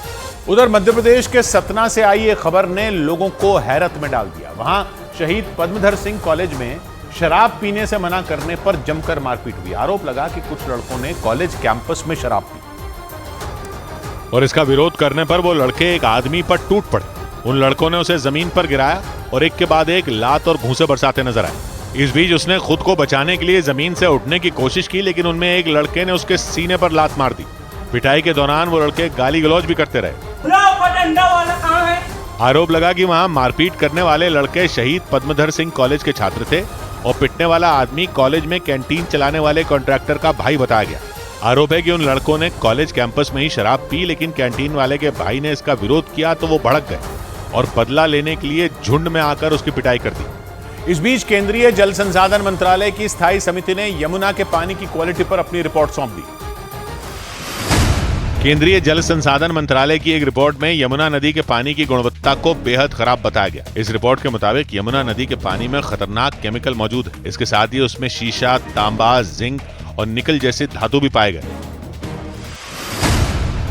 Speaker 2: उधर मध्य प्रदेश के सतना से आई एक खबर ने लोगों को हैरत में डाल दिया। वहां शहीद पद्मधर सिंह कॉलेज में शराब पीने से मना करने पर जमकर मारपीट हुई। आरोप लगा कि कुछ लड़कों ने कॉलेज कैंपस में शराब पी
Speaker 7: और इसका विरोध करने पर वो लड़के एक आदमी पर टूट पड़े। उन लड़कों ने उसे जमीन पर गिराया और एक के बाद एक लात और घूंसे बरसाते नजर आए। इस बीच उसने खुद को बचाने के लिए जमीन से उठने की कोशिश की, लेकिन उनमें एक लड़के ने उसके सीने पर लात मार दी। पिटाई के दौरान वो लड़के गाली गलौज भी करते रहे। आरोप लगा कि वहां मारपीट करने वाले लड़के शहीद पद्मधर सिंह कॉलेज के छात्र थे और पिटने वाला आदमी कॉलेज में कैंटीन चलाने वाले कॉन्ट्रैक्टर का भाई बताया गया। आरोप है कि उन लड़कों ने कॉलेज कैंपस में ही शराब पी, लेकिन कैंटीन वाले के भाई ने इसका विरोध किया तो वो भड़क गए और बदला लेने के लिए झुंड में आकर उसकी पिटाई कर दी।
Speaker 2: इस बीच केंद्रीय जल संसाधन मंत्रालय की स्थायी समिति ने यमुना के पानी की क्वालिटी पर अपनी रिपोर्ट सौंप दी।
Speaker 7: केंद्रीय जल संसाधन मंत्रालय की एक रिपोर्ट में यमुना नदी के पानी की गुणवत्ता को बेहद खराब बताया गया। इस रिपोर्ट के मुताबिक यमुना नदी के पानी में खतरनाक केमिकल मौजूद है। इसके साथ ही उसमें शीशा, तांबा, जिंक और निकल जैसे धातु भी पाए गए।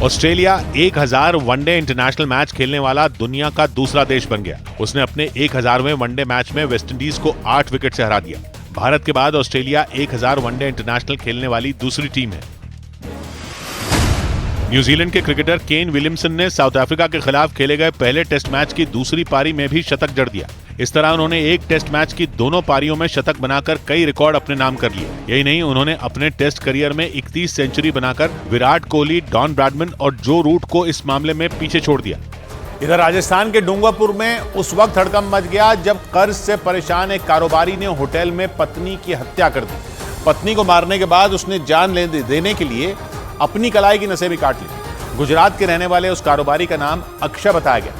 Speaker 7: ऑस्ट्रेलिया 1000 वनडे इंटरनेशनल मैच खेलने वाला दुनिया का दूसरा देश बन गया। उसने अपने 1000वें वनडे मैच में वेस्टइंडीज को 8 विकेट से हरा दिया। भारत के बाद ऑस्ट्रेलिया 1000 वनडे इंटरनेशनल खेलने वाली दूसरी टीम है। न्यूजीलैंड के क्रिकेटर केन विलियमसन ने साउथ अफ्रीका के खिलाफ खेले गए पहले टेस्ट मैच की दूसरी पारी में भी शतक जड़ दिया। इस तरह उन्होंने एक टेस्ट मैच की दोनों पारियों में शतक बनाकर कई रिकॉर्ड अपने नाम कर लिए। यही नहीं, उन्होंने अपने टेस्ट करियर में 31 सेंचुरी बनाकर विराट कोहली, डॉन ब्रैडमैन और जो रूट को इस मामले में पीछे छोड़ दिया।
Speaker 2: इधर राजस्थान के डूंगरपुर में उस वक्त हड़कंप मच गया जब कर्ज से परेशान एक कारोबारी ने होटल में पत्नी की हत्या कर दी। पत्नी को मारने के बाद उसने जान देने के लिए अपनी कलाई की नसें भी काट ली। गुजरात के रहने वाले उस कारोबारी का नाम अक्षय बताया गया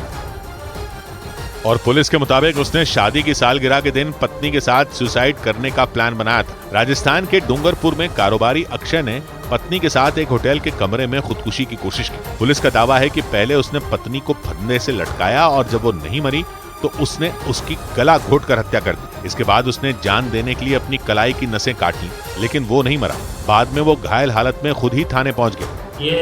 Speaker 7: और पुलिस के मुताबिक उसने शादी की सालगिरह के दिन पत्नी के साथ सुसाइड करने का प्लान बनाया था। राजस्थान के डूंगरपुर में कारोबारी अक्षय ने
Speaker 2: पत्नी के साथ एक होटल के कमरे में खुदकुशी की कोशिश की। पुलिस का दावा है कि पहले उसने पत्नी को फंदे से लटकाया और जब वो नहीं मरी तो उसने उसकी गला घोंटकर हत्या कर दी। इसके बाद उसने जान देने के लिए अपनी कलाई की नसें काट ली, लेकिन वो नहीं मरा। बाद में वो घायल हालत में खुद ही थाने पहुंच गए।
Speaker 10: ये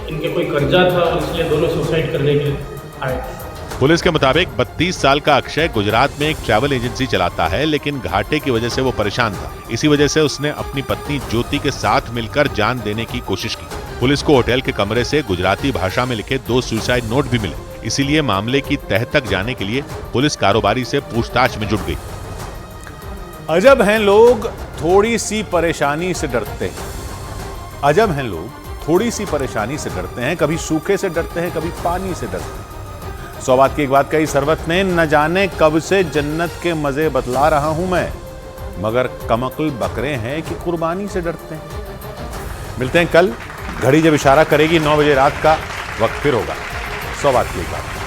Speaker 10: इनके कोई कर्जा था और इसलिए दोनों सुसाइड करने के आए।
Speaker 2: पुलिस के मुताबिक 32 साल का अक्षय गुजरात में एक ट्रैवल एजेंसी चलाता है, लेकिन घाटे की वजह से वो परेशान था। इसी वजह से उसने अपनी पत्नी ज्योति के साथ मिलकर जान देने की कोशिश की। पुलिस को होटल के कमरे से गुजराती भाषा में लिखे 2 सुसाइड नोट भी मिले। इसीलिए मामले की तह तक जाने के लिए पुलिस कारोबारी से पूछताछ में जुट गई।
Speaker 7: अजब हैं लोग, थोड़ी सी परेशानी से डरते हैं। अजब हैं लोग, थोड़ी सी परेशानी से डरते हैं। कभी सूखे से डरते हैं, कभी पानी से डरते हैं। 100 बात की एक बात कही सरवत ने, न जाने कब से जन्नत के मजे बतला रहा हूं मैं, मगर कमकल बकरे हैं कि कुर्बानी से डरते हैं। मिलते हैं कल, घड़ी जब इशारा करेगी 9 बजे रात का, वक्त फिर होगा 100 बात की एक बात।